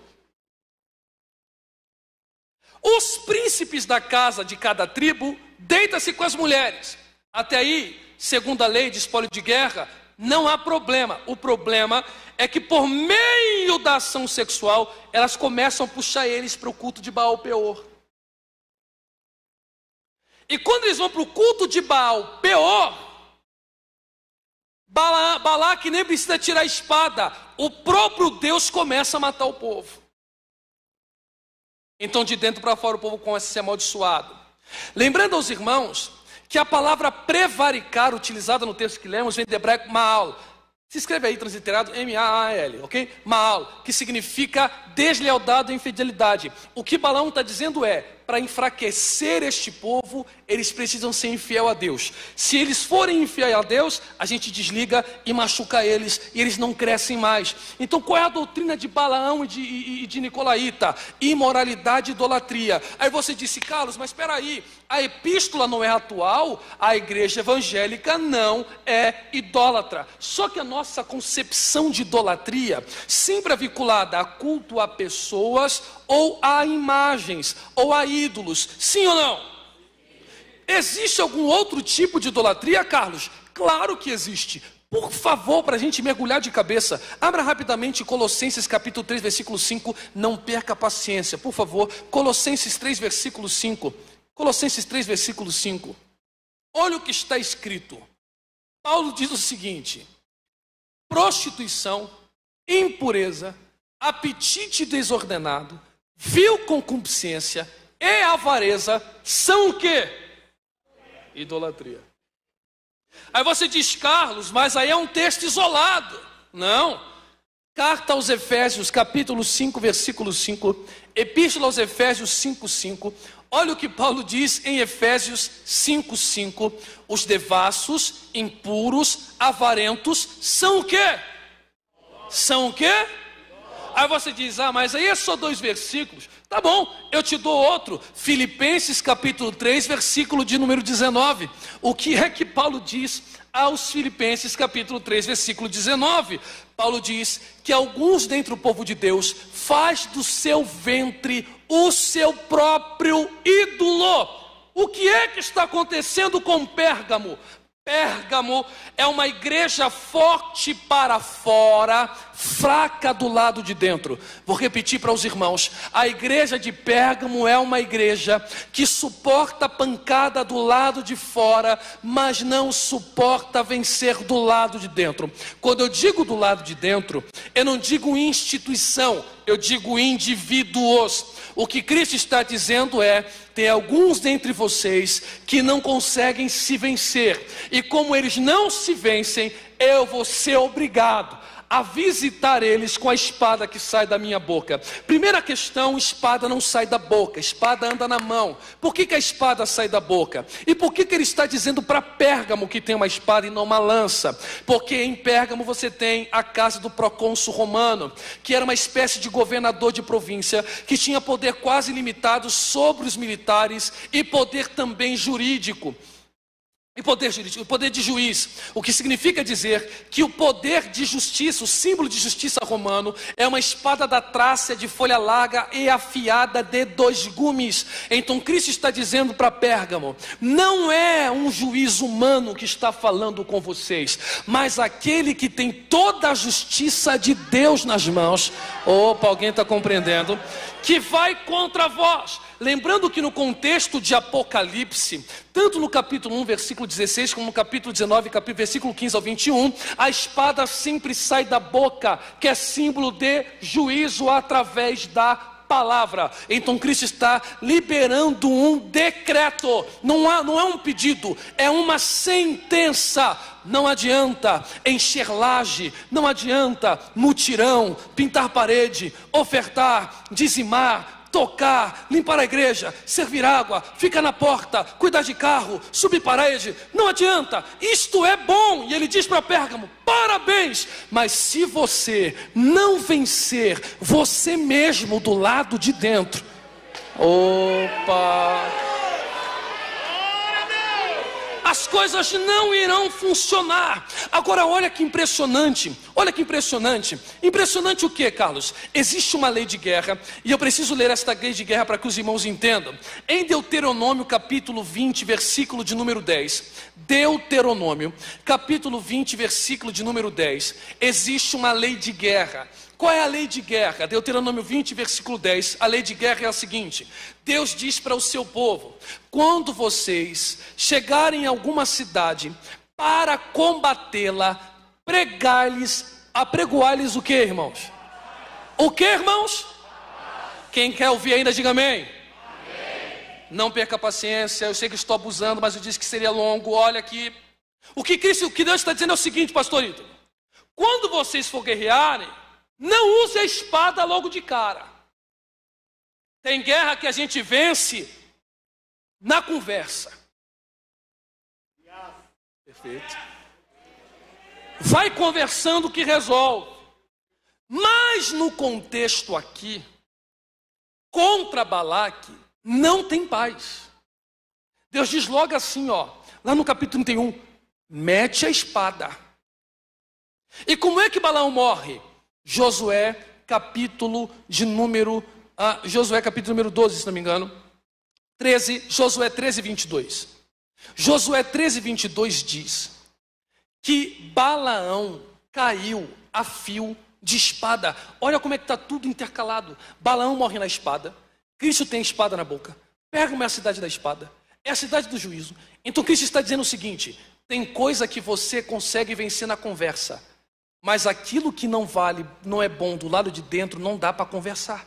A: Os príncipes da casa de cada tribo deitam-se com as mulheres. Até aí, segundo a lei de espólio de guerra, não há problema. O problema é que por meio da ação sexual, elas começam a puxar eles para o culto de Baal Peor. E quando eles vão para o culto de Baal Peor, Balaque nem precisa tirar a espada, o próprio Deus começa a matar o povo. Então de dentro para fora o povo começa a ser amaldiçoado. Lembrando aos irmãos que a palavra prevaricar, utilizada no texto que lemos, vem do hebraico Maal. Se escreve aí transliterado M-A-A-L, ok? Maal, que significa deslealdade e infidelidade. O que Balaão está dizendo é, para enfraquecer este povo, eles precisam ser infiel a Deus. Se eles forem infiel a Deus, a gente desliga e machuca eles, e eles não crescem mais. Então qual é a doutrina de Balaão e de Nicolaíta? Imoralidade e idolatria. Aí você disse: Carlos, mas espera aí, a epístola não é atual, a igreja evangélica não é idólatra. Só que a nossa concepção de idolatria sempre é vinculada a culto a pessoas ou a imagens, ou a ídolos, sim ou não? Existe algum outro tipo de idolatria, Carlos? Claro que existe. Por favor, para a gente mergulhar de cabeça, abra rapidamente Colossenses capítulo 3, versículo 5, não perca a paciência, por favor. Colossenses 3, versículo 5. Colossenses 3, versículo 5. Olha o que está escrito. Paulo diz o seguinte: prostituição, impureza, apetite desordenado, vil concupiscência e avareza são o quê? Idolatria. Aí você diz: Carlos, mas aí é um texto isolado. Não. Carta aos Efésios, capítulo 5, versículo 5. Epístola aos Efésios 5, 5. Olha o que Paulo diz em Efésios 5, 5. Os devassos, impuros, avarentos são o quê? São o quê? Aí você diz: ah, mas aí é só 2 versículos. Tá bom, eu te dou outro. Filipenses capítulo 3, versículo de número 19. O que é que Paulo diz aos Filipenses capítulo 3, versículo 19? Paulo diz que alguns dentre o povo de Deus faz do seu ventre o seu próprio ídolo. O que é que está acontecendo com Pérgamo? Pérgamo é uma igreja forte para fora, fraca do lado de dentro. Vou repetir para os irmãos: a igreja de Pérgamo é uma igreja que suporta a pancada do lado de fora, mas não suporta vencer do lado de dentro. Quando eu digo do lado de dentro, eu não digo instituição, eu digo indivíduos. O que Cristo está dizendo é: tem alguns dentre vocês que não conseguem se vencer, e como eles não se vencem, eu vou ser obrigado a visitar eles com a espada que sai da minha boca. Primeira questão: espada não sai da boca, espada anda na mão. Por que a espada sai da boca? E por que ele está dizendo para Pérgamo que tem uma espada e não uma lança? Porque em Pérgamo você tem a casa do procônsul romano, que era uma espécie de governador de província, que tinha poder quase ilimitado sobre os militares e poder também jurídico. E poder jurídico, o poder de juiz, o que significa dizer que o poder de justiça, o símbolo de justiça romano, é uma espada da Trácia de folha larga e afiada de 2 gumes. Então Cristo está dizendo para Pérgamo: não é um juiz humano que está falando com vocês, mas aquele que tem toda a justiça de Deus nas mãos. Opa, alguém está compreendendo? Que vai contra vós. Lembrando que no contexto de Apocalipse, tanto no capítulo 1, versículo 16, como no capítulo 19, versículo 15 ao 21, a espada sempre sai da boca, que é símbolo de juízo através da palavra. Então Cristo está liberando um decreto, não é um pedido, é uma sentença. Não adianta encher laje, não adianta mutirão, pintar parede, ofertar, dizimar, tocar, limpar a igreja, servir água, ficar na porta, cuidar de carro, subir parede. Não adianta, isto é bom. E ele diz para Pérgamo: parabéns, mas se você não vencer você mesmo do lado de dentro, opa, as coisas não irão funcionar. Agora olha que impressionante, impressionante o que, Carlos? Existe uma lei de guerra, e eu preciso ler esta lei de guerra para que os irmãos entendam. Em Deuteronômio capítulo 20, versículo de número 10, Deuteronômio capítulo 20, versículo de número 10, existe uma lei de guerra. Qual é a lei de guerra? Deuteronômio 20, versículo 10, a lei de guerra é a seguinte: Deus diz para o seu povo: quando vocês chegarem em alguma cidade para combatê-la, apregoar-lhes o que, irmãos? O que, irmãos? Quem quer ouvir ainda, diga amém. Não perca a paciência, eu sei que estou abusando, mas eu disse que seria longo. Olha aqui, o que Deus está dizendo é o seguinte, pastorito: quando vocês for guerrearem, não use a espada logo de cara. Tem guerra que a gente vence na conversa. Perfeito. Vai conversando que resolve. Mas no contexto aqui, contra Balaque, não tem paz. Deus diz logo assim, ó, lá no capítulo 31, mete a espada. E como é que Balaão morre? Josué capítulo número 12, se não me engano, 13, Josué 13, 22. Josué 13, 22 diz que Balaão caiu a fio de espada. Olha como é que está tudo intercalado. Balaão morre na espada, Cristo tem espada na boca. Pérgamo é a cidade da espada, é a cidade do juízo. Então Cristo está dizendo o seguinte: tem coisa que você consegue vencer na conversa, mas aquilo que não vale, não é bom do lado de dentro, não dá para conversar.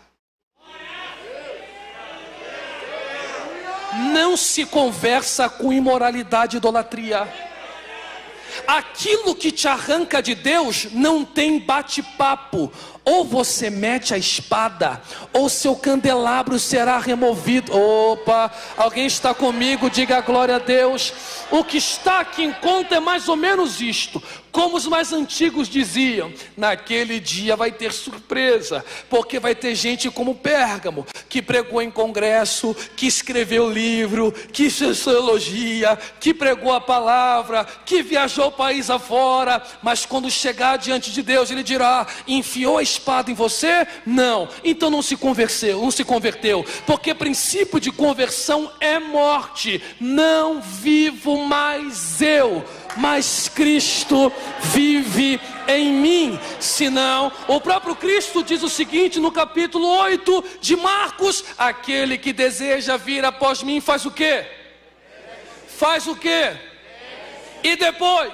A: Não se conversa com imoralidade e idolatria. Aquilo que te arranca de Deus não tem bate-papo. Ou você mete a espada, ou seu candelabro será removido. Opa, alguém está comigo? Diga glória a Deus. O que está aqui em conta é mais ou menos isto. Como os mais antigos diziam, naquele dia vai ter surpresa, porque vai ter gente como Pérgamo, que pregou em congresso, que escreveu livro, que sociologia, que pregou a palavra, que viajou o país afora, mas quando chegar diante de Deus, ele dirá: enfiou a espada em você? Não. Então não se converteu, porque princípio de conversão é morte. Não vivo mais eu, mas Cristo vive em mim. Senão, o próprio Cristo diz o seguinte no capítulo 8 de Marcos: aquele que deseja vir após mim faz o quê? Faz o quê? E depois?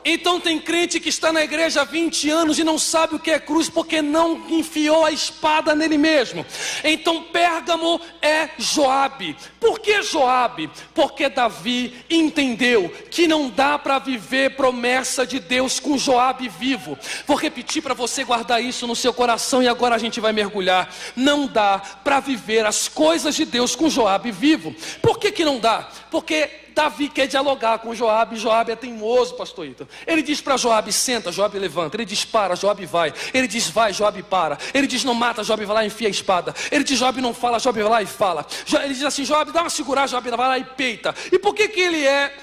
A: Então tem crente que está na igreja há 20 anos e não sabe o que é cruz, porque não enfiou a espada nele mesmo. Então Pérgamo é Joabe. Por que Joabe? Porque Davi entendeu que não dá para viver promessa de Deus com Joabe vivo. Vou repetir para você guardar isso no seu coração, e agora a gente vai mergulhar. Não dá para viver as coisas de Deus com Joabe vivo. Por que não dá? Porque Davi quer dialogar com Joabe. Joabe é teimoso, pastor Ito. Ele diz para Joabe: senta, Joabe levanta. Ele diz: para, Joabe vai. Ele diz: vai, Joabe para. Ele diz: não mata, Joabe vai lá e enfia a espada. Ele diz: Joabe não fala, Joabe vai lá e fala. Ele diz assim: Joabe dá uma segurada, Joabe vai lá e peita. E por que ele é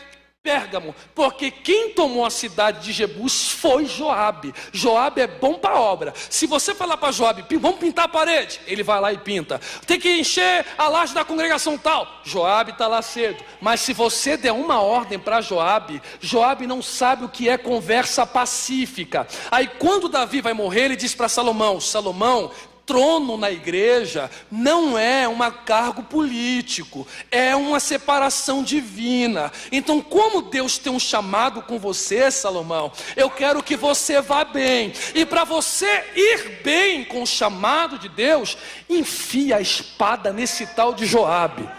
A: Pérgamo? Porque quem tomou a cidade de Jebus foi Joabe. Joabe é bom para a obra. Se você falar para Joabe: vamos pintar a parede, ele vai lá e pinta. Tem que encher a laje da congregação tal, Joabe está lá cedo. Mas se você der uma ordem para Joabe, Joabe não sabe o que é conversa pacífica. Aí quando Davi vai morrer, ele diz para Salomão: Salomão, trono na igreja não é um cargo político, é uma separação divina. Então, como Deus tem um chamado com você, Salomão, eu quero que você vá bem. E para você ir bem com o chamado de Deus, enfia a espada nesse tal de Joabe.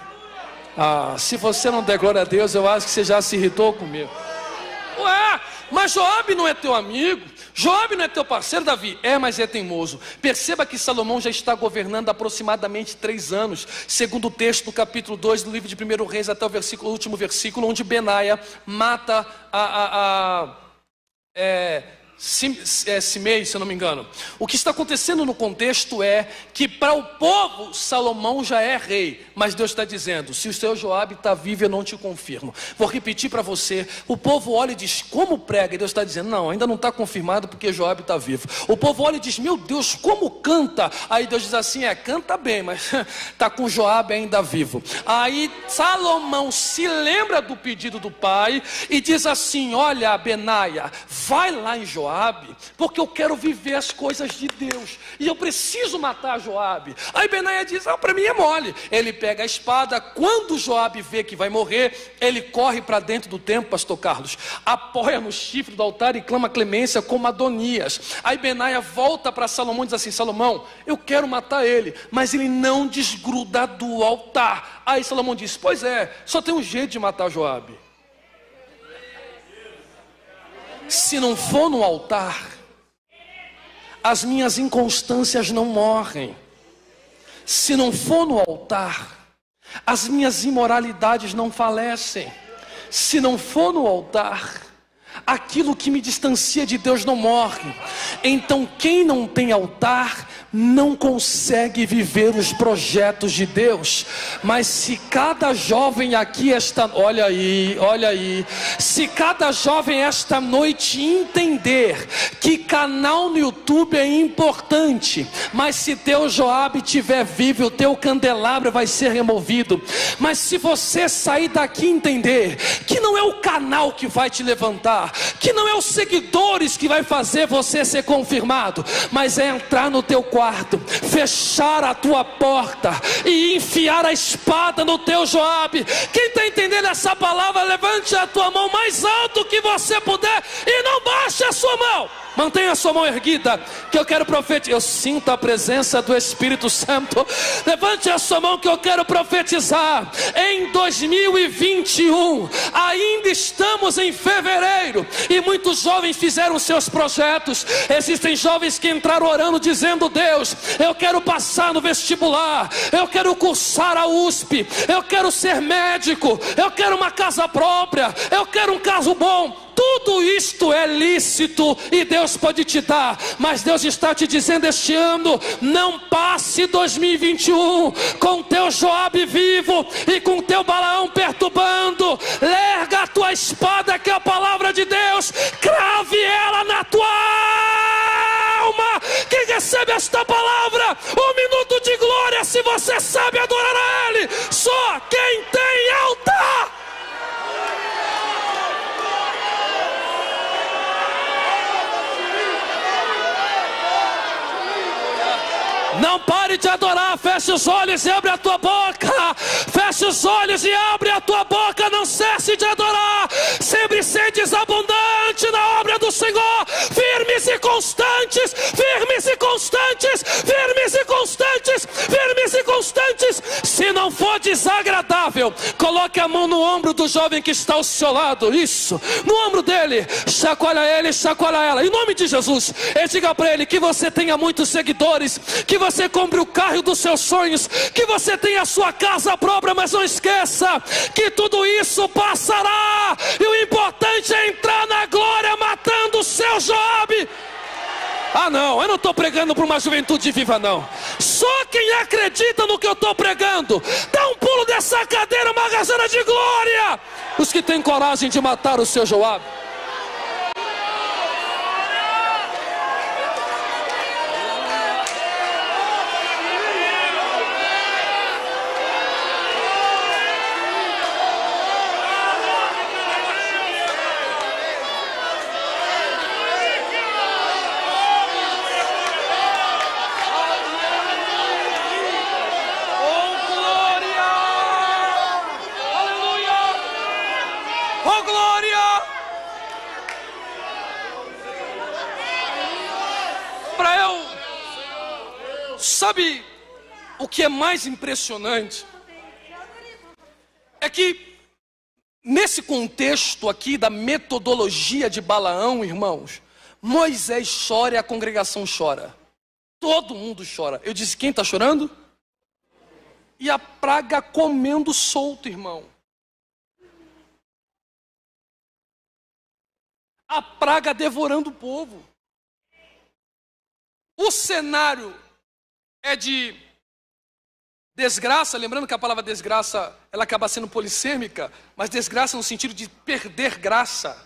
A: Se você não der glória a Deus, eu acho que você já se irritou comigo. Ué, mas Joabe não é teu amigo? Joabe não é teu parceiro, Davi? É, mas é teimoso. Perceba que Salomão já está governando aproximadamente 3 anos, segundo o texto do capítulo 2 do livro de 1 Reis, até o último versículo, onde Benaia mata Simei, se eu não me engano. O que está acontecendo no contexto é que para o povo Salomão já é rei, mas Deus está dizendo: se o seu Joabe está vivo, eu não te confirmo. Vou repetir para você. O povo olha e diz: como prega? E Deus está dizendo: não, ainda não está confirmado porque Joabe está vivo. O povo olha e diz: meu Deus, como canta? Aí Deus diz assim: canta bem, mas está com Joabe ainda vivo. Aí Salomão se lembra do pedido do pai e diz assim: olha, Benaia, vai lá em Joabe, porque eu quero viver as coisas de Deus e eu preciso matar Joabe. Aí Benaia diz: para mim é mole. Ele pega a espada. Quando Joabe vê que vai morrer, ele corre para dentro do templo, pastor Carlos, apoia no chifre do altar e clama clemência como Adonias. Aí Benaia volta para Salomão e diz assim: Salomão, eu quero matar ele, mas ele não desgruda do altar. Aí Salomão diz: pois é, só tem um jeito de matar Joabe. Se não for no altar, as minhas inconstâncias não morrem. Se não for no altar, as minhas imoralidades não falecem. Se não for no altar, aquilo que me distancia de Deus não morre. Então quem não tem altar não consegue viver os projetos de Deus. Mas se cada jovem aqui olha aí, se cada jovem esta noite entender que canal no YouTube é importante, mas se teu Joabe estiver vivo, o teu candelabro vai ser removido. Mas se você sair daqui e entender que não é o canal que vai te levantar, que não é os seguidores que vai fazer você ser confirmado, mas é entrar no teu quarto, fechar a tua porta e enfiar a espada no teu Joabe. Quem está entendendo essa palavra, levante a tua mão mais alto que você puder e não baixe a sua mão. Mantenha a sua mão erguida, que eu quero profetizar. Eu sinto a presença do Espírito Santo. Levante a sua mão que eu quero profetizar. Em 2021, ainda estamos em fevereiro, e muitos jovens fizeram seus projetos. Existem jovens que entraram orando dizendo: Deus, eu quero passar no vestibular, eu quero cursar a USP, eu quero ser médico, eu quero uma casa própria, eu quero um carro bom. Tudo isto é lícito e Deus pode te dar, mas Deus está te dizendo este ano: não passe 2021 com teu Joabe vivo e com teu Balaão perturbando. Larga a tua espada, que é a palavra de Deus, crave ela na tua alma. Quem recebe esta palavra, um minuto de glória, se você sabe adorar a Ele. Só quem tem altar. Não pare de adorar. Feche os olhos e abre a tua boca. Feche os olhos e abre a tua boca. Não cesse de adorar. Sempre sedes abundante na obra do Senhor. Firmes e constantes. Firmes e constantes. Firmes e constantes. Firmes e constantes. Se não for desagradável, coloque a mão no ombro do jovem que está ao seu lado. Isso. No ombro dele. Chacoalha ele, chacoalha ela. Em nome de Jesus. E diga para ele que você tenha muitos seguidores, que você compre o carro dos seus sonhos, que você tenha a sua casa própria, mas não esqueça que tudo isso passará, e o importante é entrar na glória matando o seu Joabe. Não, eu não estou pregando para uma juventude viva, não. Só quem acredita no que eu estou pregando, dá um pulo dessa cadeira, uma gazela de glória. Os que têm coragem de matar o seu Joabe. Sabe o que é mais impressionante? É que nesse contexto aqui da metodologia de Balaão, irmãos, Moisés chora e a congregação chora. Todo mundo chora. Eu disse: quem está chorando? E a praga comendo solto, irmão. a praga devorando o povo. O cenário é de desgraça, lembrando que a palavra desgraça, ela acaba sendo polissêmica, mas desgraça no sentido de perder graça.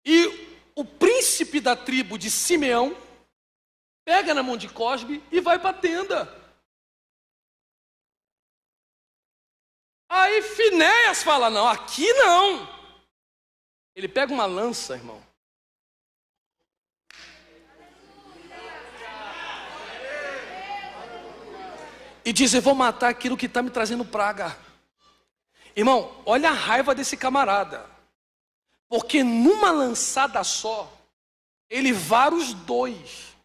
A: E o príncipe da tribo de Simeão pega na mão de Cosbe e vai para a tenda. Aí Finéias fala, não, aqui não. Ele pega uma lança, irmão. E diz, eu vou matar aquilo que está me trazendo praga. Irmão, olha a raiva desse camarada. Porque numa lançada só, ele vara os dois.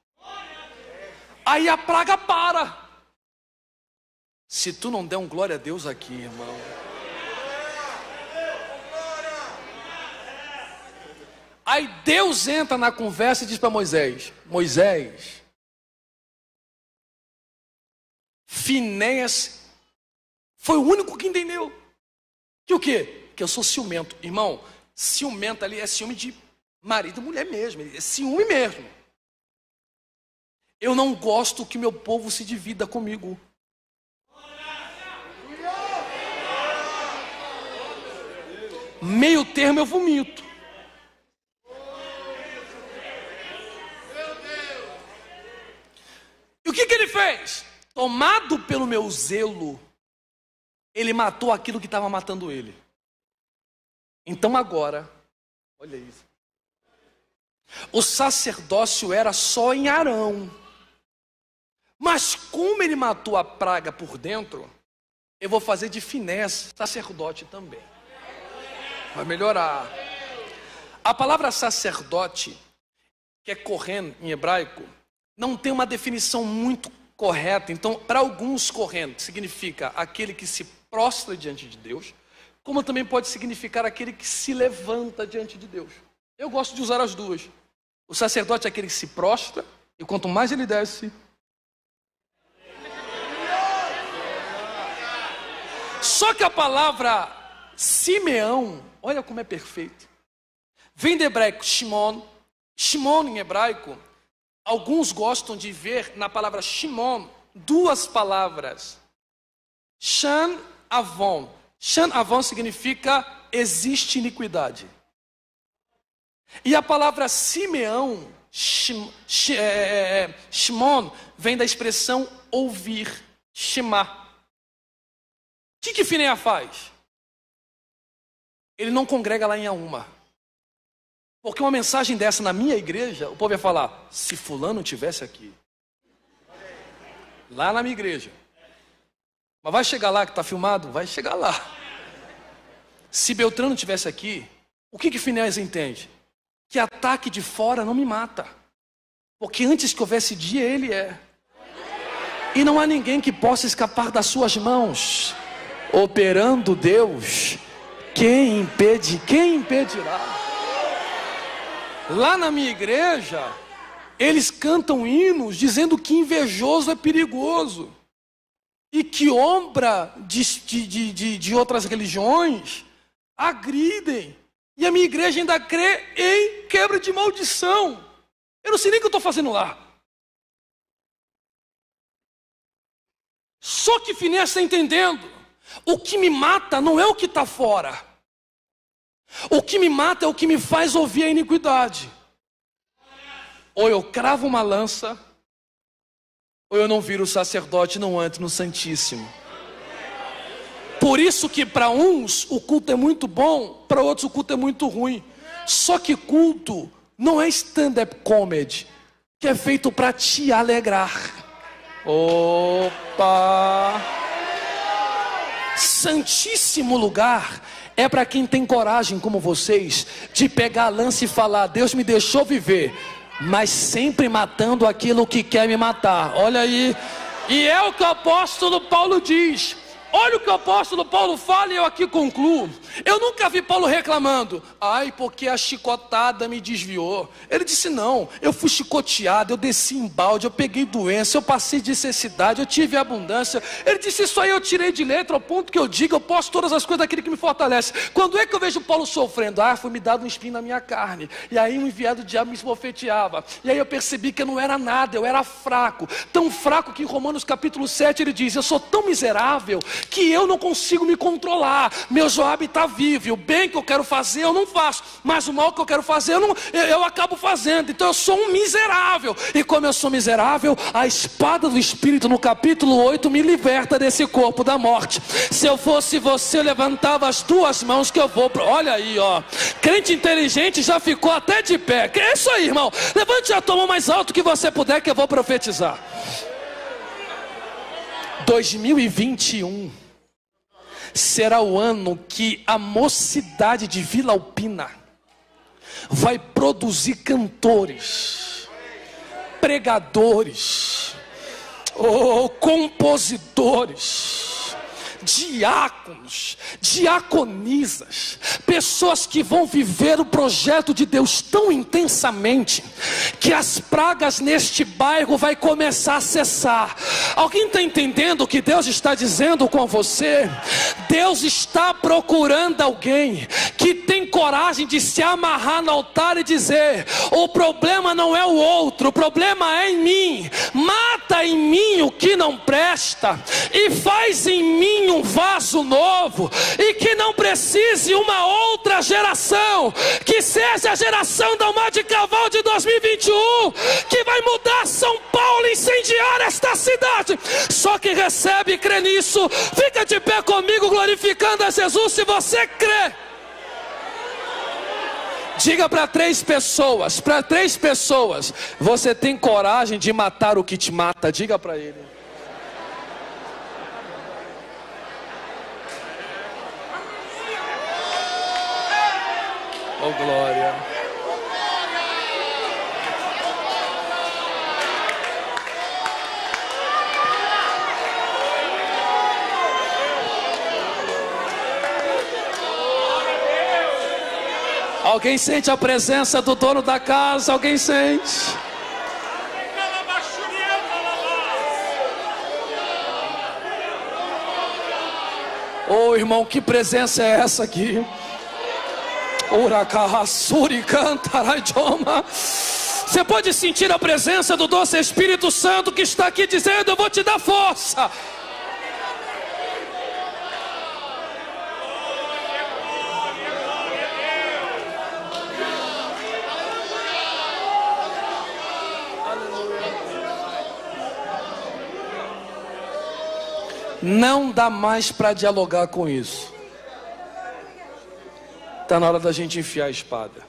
A: Aí a praga para. Se tu não der um glória a Deus aqui, irmão. Aí Deus entra na conversa e diz para Moisés, Moisés, Finéias foi o único que entendeu. Que o quê? Que eu sou ciumento. Irmão, ciumento ali é ciúme de marido e mulher mesmo. É ciúme mesmo. Eu não gosto que meu povo se divida comigo. Meio termo eu vomito. E o que ele fez? Tomado pelo meu zelo, ele matou aquilo que estava matando ele. Então agora, olha isso. O sacerdócio era só em Arão. Mas como ele matou a praga por dentro, eu vou fazer de Finéias sacerdote também. Vai melhorar. A palavra sacerdote, que é kohen em hebraico, não tem uma definição muito correta. Então, para alguns, kohen significa aquele que se prostra diante de Deus, como também pode significar aquele que se levanta diante de Deus. Eu gosto de usar as duas. O sacerdote é aquele que se prostra, e quanto mais ele desce... Só que a palavra Simeão, olha como é perfeito. Vem do hebraico Shimon. Shimon em hebraico, alguns gostam de ver na palavra Shimon duas palavras. Shan Avon. Shan Avon significa existe iniquidade. E a palavra Simeão, Shimon, vem da expressão ouvir, Shema. O que Finéias faz? Ele não congrega lá em Auma. Porque uma mensagem dessa na minha igreja, o povo ia falar, se fulano tivesse aqui. Lá na minha igreja. Mas vai chegar lá que está filmado? Vai chegar lá. Se Beltrano tivesse aqui, o que Finéias entende? Que ataque de fora não me mata. Porque antes que houvesse dia, ele é. E não há ninguém que possa escapar das suas mãos. Operando Deus, quem impedirá? Lá na minha igreja, eles cantam hinos dizendo que invejoso é perigoso. E que ombra de outras religiões agridem. E a minha igreja ainda crê em quebra de maldição. Eu não sei nem o que eu estou fazendo lá. Só que Finéias está entendendo. O que me mata não é o que está fora. O que me mata é o que me faz ouvir a iniquidade. Ou eu cravo uma lança, ou eu não viro sacerdote, não entro no Santíssimo. Por isso que para uns o culto é muito bom, para outros o culto é muito ruim. Só que culto não é stand-up comedy, que é feito para te alegrar. Opa! Santíssimo lugar é para quem tem coragem como vocês de pegar a lança e falar, Deus me deixou viver, mas sempre matando aquilo que quer me matar. Olha aí, e é o que o apóstolo Paulo diz. Olha o que o apóstolo Paulo fala e eu aqui concluo. Eu nunca vi Paulo reclamando: ai, porque a chicotada me desviou. Ele disse: não, eu fui chicoteado, eu desci em balde, eu peguei doença, eu passei necessidade, eu tive abundância. Ele disse: isso aí eu tirei de letra, ao ponto que eu digo, eu posso todas as coisas daquele que me fortalece. Quando é que eu vejo Paulo sofrendo? Ah, foi me dado um espinho na minha carne, e aí o enviado do diabo me esbofeteava, e aí eu percebi que eu não era nada, eu era fraco, tão fraco que em Romanos capítulo 7 ele diz: eu sou tão miserável que eu não consigo me controlar. Meu Joabe está vivo, e o bem que eu quero fazer eu não faço, mas o mal que eu quero fazer eu acabo fazendo. Então eu sou um miserável, e como eu sou miserável, a espada do Espírito no capítulo 8 me liberta desse corpo da morte. Se eu fosse você, eu levantava as duas mãos que eu vou olha aí, ó, crente inteligente já ficou até de pé. Que é isso aí, irmão? Levante a tua mão mais alto que você puder, que eu vou profetizar. 2021 será o ano que a mocidade de Vila Alpina vai produzir cantores, pregadores, compositores, diáconos, diaconisas, pessoas que vão viver o projeto de Deus tão intensamente que as pragas neste bairro vai começar a cessar. Alguém está entendendo o que Deus está dizendo com você? Deus está procurando alguém que tem coragem de se amarrar no altar e dizer: o problema não é o outro, o problema é em mim. Mata em mim o que não presta e faz em mim um vaso novo, e que não precise uma outra geração, que seja a geração da Almar de Cavalo de 2021, que vai mudar São Paulo, incendiar esta cidade. Só quem recebe e crê nisso, fica de pé comigo glorificando a Jesus se você crê. Diga para três pessoas, você tem coragem de matar o que te mata? Diga para ele. Oh, glória. Alguém sente a presença do dono da casa? Alguém sente? Oh, irmão, que presença é essa aqui? Você pode sentir a presença do doce Espírito Santo que está aqui dizendo: eu vou te dar força. Não dá mais para dialogar com isso. Está na hora da gente enfiar a espada.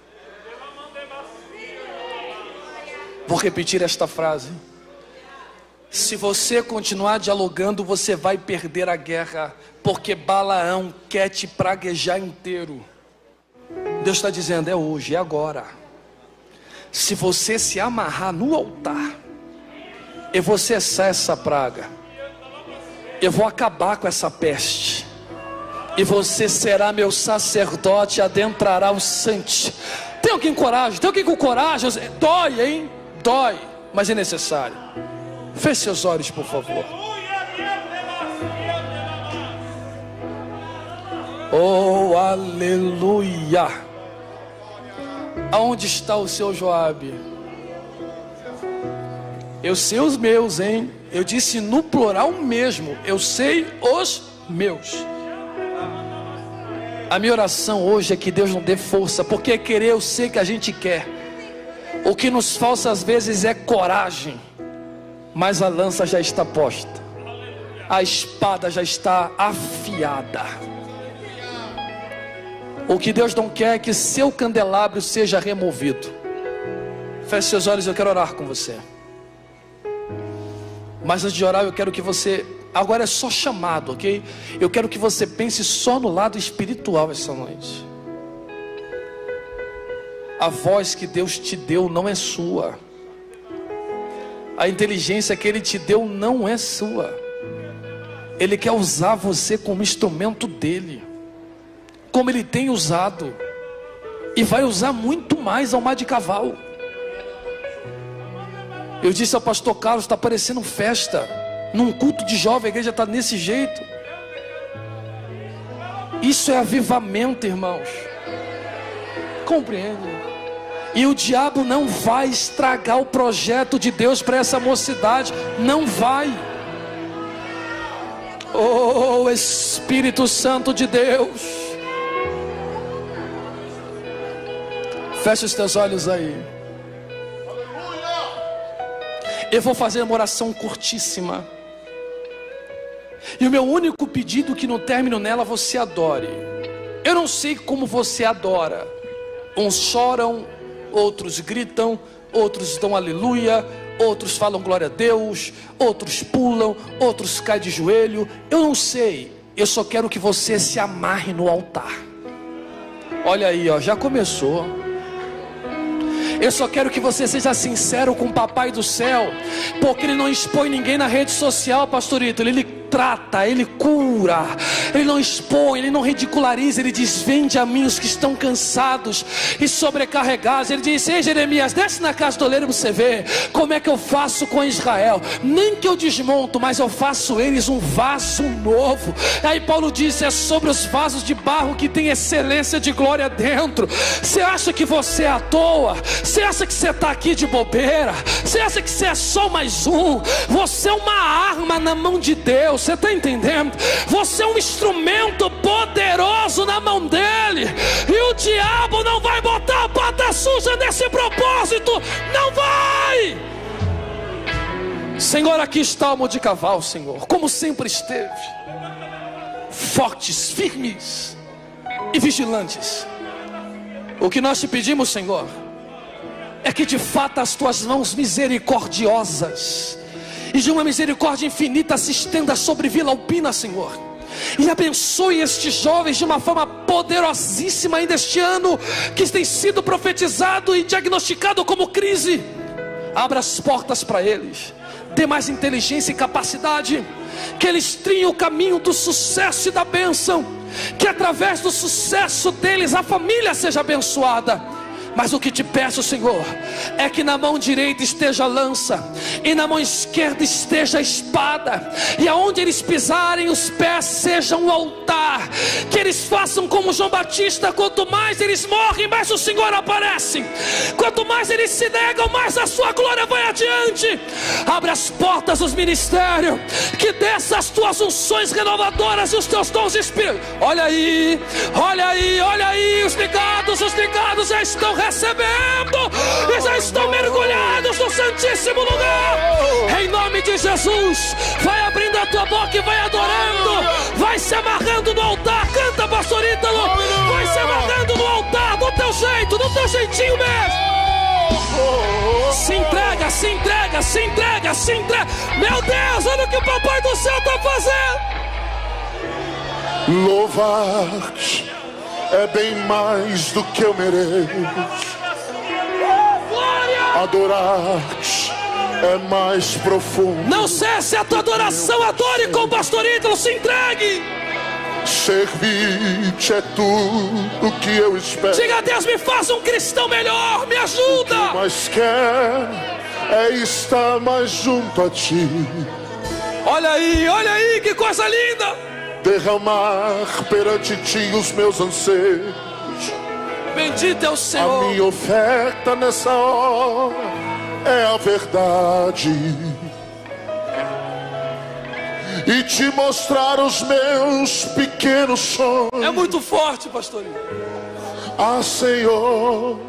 A: Vou repetir esta frase: se você continuar dialogando, você vai perder a guerra, porque Balaão quer te praguejar inteiro. Deus está dizendo: é hoje, é agora. Se você se amarrar no altar, eu vou cessar essa praga, eu vou acabar com essa peste, e você será meu sacerdote e adentrará o santo. Tem alguém com coragem? Tem alguém com coragem? Dói, hein? Dói, mas é necessário. Feche seus olhos, por favor. Oh, aleluia. Aonde está o seu Joabe? Eu sei os meus, hein? Eu disse no plural mesmo. Eu sei os meus. A minha oração hoje é que Deus não dê força, porque querer eu sei que a gente quer. O que nos falta às vezes é coragem, mas a lança já está posta, a espada já está afiada. O que Deus não quer é que seu candelabro seja removido. Feche seus olhos, eu quero orar com você. Mas antes de orar, eu quero que você... Agora é só chamado, ok? Eu quero que você pense só no lado espiritual essa noite. A voz que Deus te deu não é sua. A inteligência que Ele te deu não é sua. Ele quer usar você como instrumento dele. como Ele tem usado, e vai usar muito mais Alma de Cavalo. Eu disse ao pastor Carlos, está parecendo festa, num culto de jovem, a igreja está desse jeito. Isso é avivamento, irmãos. Compreende? E o diabo não vai estragar o projeto de Deus para essa mocidade. Não vai. Oh, Espírito Santo de Deus. Fecha os teus olhos aí. Eu vou fazer uma oração curtíssima. E o meu único pedido é que no término nela você adore. Eu não sei como você adora. Uns choram, outros gritam, outros dão aleluia, outros falam glória a Deus, outros pulam, outros caem de joelho. Eu não sei. Eu só quero que você se amarre no altar. Olha aí, ó, já começou. Eu só quero que você seja sincero com o Papai do Céu, porque Ele não expõe ninguém na rede social, pastorito. Ele trata, Ele cura, Ele não expõe, Ele não ridiculariza. Ele diz: vinde a mim os que estão cansados e sobrecarregados. Ele diz: ei Jeremias, desce na casa do oleiro para você ver como é que eu faço com Israel. Nem que eu desmonto, mas eu faço eles um vaso novo. Aí Paulo diz: é sobre os vasos de barro que tem excelência de glória dentro. Você acha que você é à toa? Você acha que você está aqui de bobeira? Você acha que você é só mais um? Você é uma arma na mão de Deus. Você está entendendo? Você é um instrumento poderoso na mão dele. E o diabo não vai botar a pata suja nesse propósito. Não vai. Senhor, aqui está o Alma de Cavalo, Senhor, como sempre esteve, fortes, firmes e vigilantes. O que nós te pedimos, Senhor, é que de fato as tuas mãos misericordiosas e de uma misericórdia infinita se estenda sobre Vila Alpina, Senhor, e abençoe estes jovens de uma forma poderosíssima ainda este ano, que tem sido profetizado e diagnosticado como crise. Abra as portas para eles, dê mais inteligência e capacidade, que eles trilhem o caminho do sucesso e da bênção, que através do sucesso deles a família seja abençoada. Mas o que te peço, Senhor, é que na mão direita esteja a lança e na mão esquerda esteja a espada, e aonde eles pisarem os pés sejam um altar. Que eles façam como João Batista: quanto mais eles morrem, mais o Senhor aparece. Quanto mais eles se negam, mais a sua glória vai adiante. Abre as portas dos ministérios, que desça as tuas unções renovadoras e os teus dons de Espírito. Olha aí, olha aí, olha aí. Os ligados já estão recebendo e já estão mergulhados no Santíssimo Lugar. Em nome de Jesus, vai abrindo a tua boca e vai adorando, vai se amarrando no altar. Canta, pastor Ítalo, vai se amarrando no altar, do teu jeito, do teu jeitinho mesmo. Se entrega, se entrega, se entrega, se entrega. Meu Deus, olha o que o Papai do Céu está fazendo.
C: Louvar-te é bem mais do que eu mereço. Adorar-te é mais profundo.
A: Não cesse a tua adoração, adore com o pastor Ítalo, se entregue.
C: Servir-te é tudo o que eu espero.
A: Diga a Deus: me faça um cristão melhor, me ajuda.
C: O que mais quer é estar mais junto a ti.
A: Olha aí, que coisa linda.
C: Derramar perante ti os meus anseios.
A: Bendito é o Senhor.
C: A minha oferta nessa hora é a verdade, e te mostrar os meus pequenos sonhos.
A: É muito forte, pastor.
C: Ah, Senhor,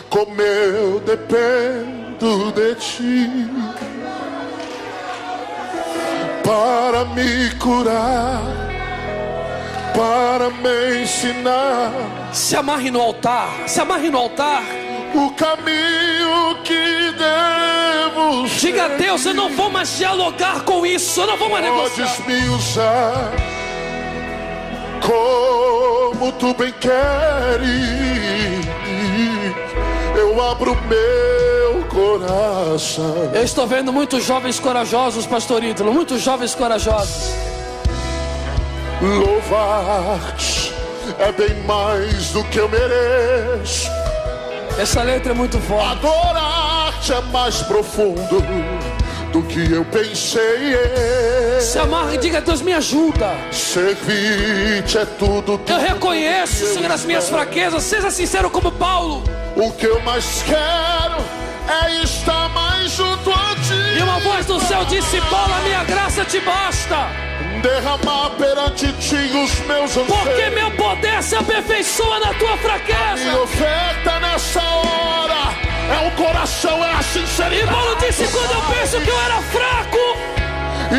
C: como eu dependo de ti para me curar, para me ensinar.
A: Se amarre no altar, se amarre no altar.
C: O caminho que devo seguir.
A: Diga a Deus: eu não vou mais dialogar com isso, eu não vou mais negociar.
C: Podes me usar como tu bem queres. Eu abro meu coração.
A: Eu estou vendo muitos jovens corajosos, pastor Ítalo, muitos jovens corajosos.
C: Louvar-te é bem mais do que eu mereço.
A: Essa letra é muito forte.
C: Adorar-te é mais profundo do que eu pensei.
A: Se amarra e diga: Deus, me ajuda.
C: Servir-te é tudo.
A: Eu reconheço, Senhor, as minhas fraquezas. Seja sincero como Paulo.
C: O que eu mais quero é estar mais junto a ti.
A: E uma voz do céu disse: Paulo, a minha graça te basta.
C: Derramar perante ti os meus anseios.
A: Porque meu poder se aperfeiçoa na tua fraqueza.
C: Minha oferta nessa hora é o coração, é a sinceridade.
A: E Paulo disse: quando eu penso que eu era fraco,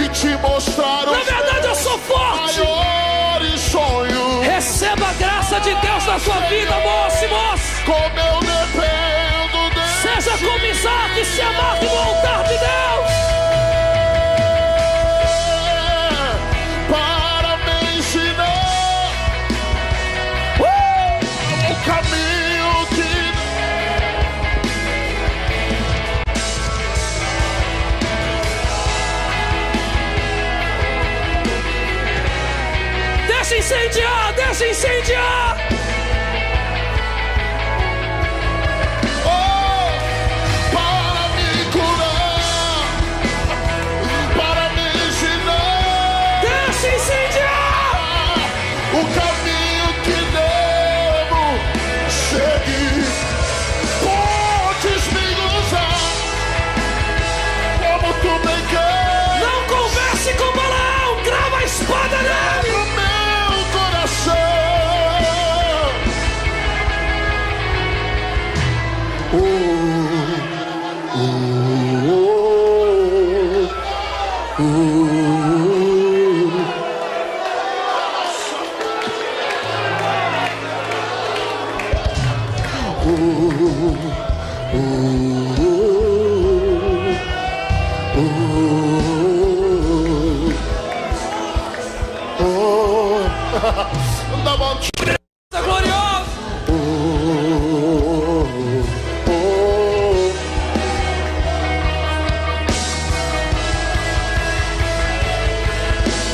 C: e te mostrar os
A: na verdade eu sou forte.
C: maiores sonhos.
A: Receba a graça de Deus na sua vida, moço e moça.
C: Como eu dependo dele.
A: Seja como Isaac, se amarre no altar de Deus.
C: Para me ensinar o caminho que...
A: Deixa incendiar, deixa incendiar.
C: Para me curar, para me ensinar
A: Deixa incendiar.
C: o caminho que devo seguir. Podes me usar como tu bem queres.
A: Não converse com Balaão, grava a espada nele.
C: No meu coração.
A: Tá glorioso.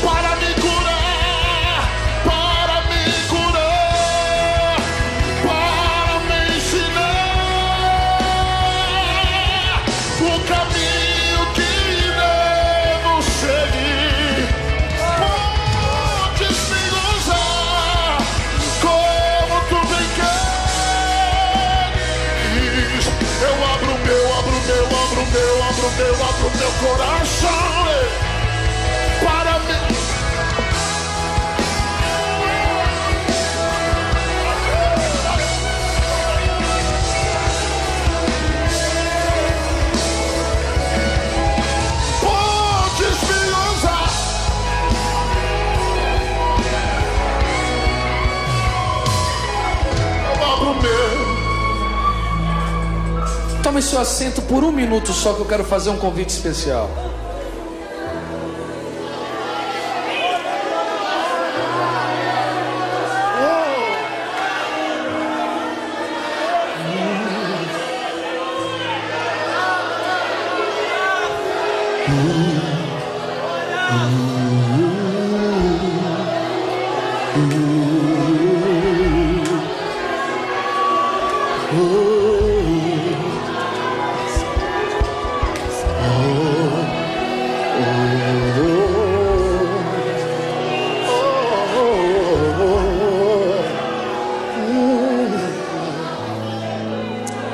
C: Para me curar, para me curar, para me ensinar o caminho que devo seguir. Podes me usar como tu bem queres. Eu abro meu coração para mim. Podes me usar. Eu abro meu.
A: Tome seu assento por um minuto só, que eu quero fazer um convite especial.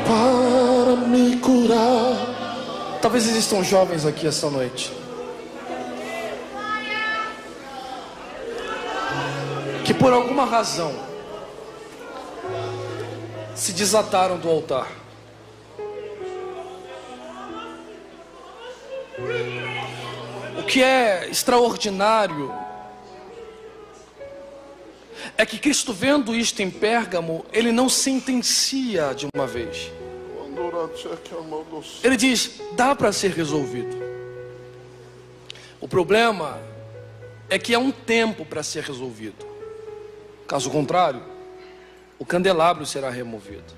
C: Para me curar.
A: Talvez existam jovens aqui essa noite que por alguma razão se desataram do altar. O que é extraordinário é que Cristo, vendo isto em Pérgamo, ele não sentencia de uma vez. Ele diz: dá para ser resolvido. O problema é que há um tempo para ser resolvido. Caso contrário, o candelabro será removido.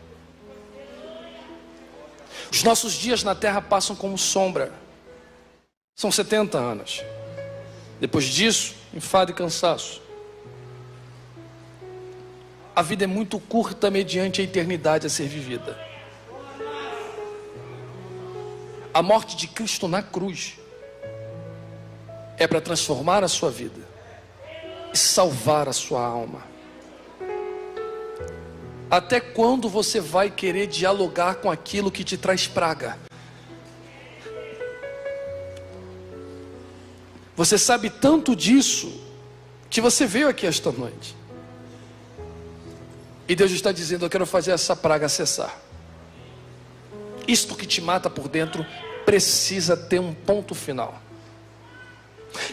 A: Os nossos dias na terra passam como sombra. São 70 anos. Depois disso, enfado e cansaço. A vida é muito curta mediante a eternidade a ser vivida. A morte de Cristo na cruz é para transformar a sua vida e salvar a sua alma. Até quando você vai querer dialogar com aquilo que te traz praga? Você sabe tanto disso que você veio aqui esta noite. E Deus está dizendo: eu quero fazer essa praga cessar. Isto que te mata por dentro precisa ter um ponto final.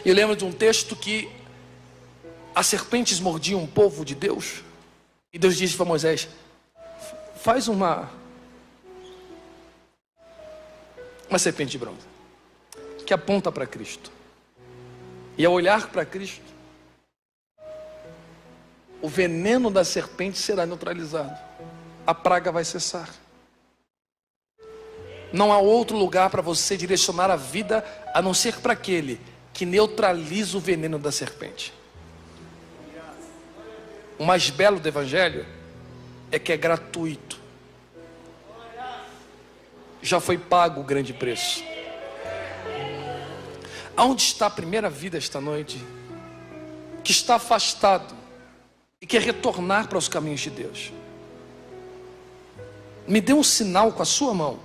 A: Eu lembro de um texto que as serpentes mordiam o povo de Deus. E Deus disse para Moisés: faz uma serpente de bronze que aponta para Cristo. E ao olhar para Cristo, o veneno da serpente será neutralizado. A praga vai cessar. Não há outro lugar para você direcionar a vida a não ser para aquele que neutraliza o veneno da serpente. O mais belo do Evangelho é que é gratuito. Já foi pago o grande preço. Aonde está a primeira vida esta noite, que está afastado e quer retornar para os caminhos de Deus? Me dê um sinal com a sua mão,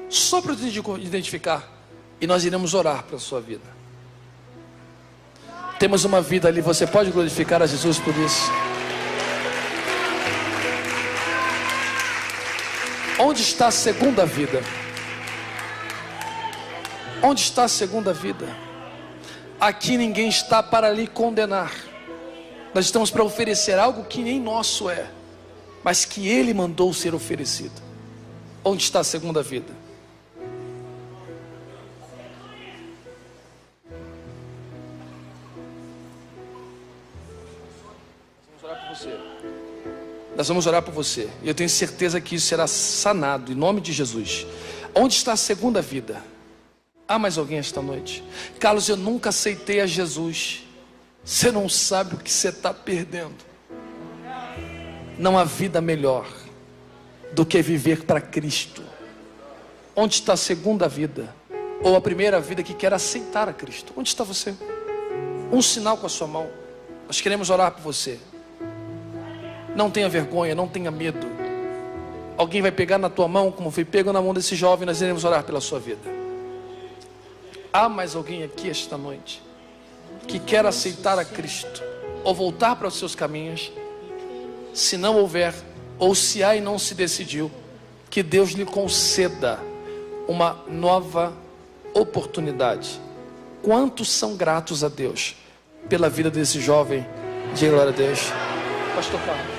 A: só para eu identificar, e nós iremos orar pela sua vida. Temos uma vida ali, você pode glorificar a Jesus por isso? Onde está a segunda vida? Onde está a segunda vida? Aqui ninguém está para lhe condenar. Nós estamos para oferecer algo que nem nosso é, mas que Ele mandou ser oferecido. Onde está a segunda vida? Nós vamos orar por você. E eu tenho certeza que isso será sanado em nome de Jesus. Onde está a segunda vida? Há mais alguém esta noite? Carlos, eu nunca aceitei a Jesus. Você não sabe o que você está perdendo. Não há vida melhor do que viver para Cristo. Onde está a segunda vida? Ou a primeira vida que quer aceitar a Cristo? Onde está você? Um sinal com a sua mão. Nós queremos orar por você. Não tenha vergonha, não tenha medo. Alguém vai pegar na tua mão, como foi pego na mão desse jovem. Nós iremos orar pela sua vida. Há mais alguém aqui esta noite que quer aceitar a Cristo ou voltar para os seus caminhos? Se não houver, ou se há e não se decidiu, que Deus lhe conceda uma nova oportunidade. Quantos são gratos a Deus pela vida desse jovem? Diga glória a Deus. Pastor Carlos.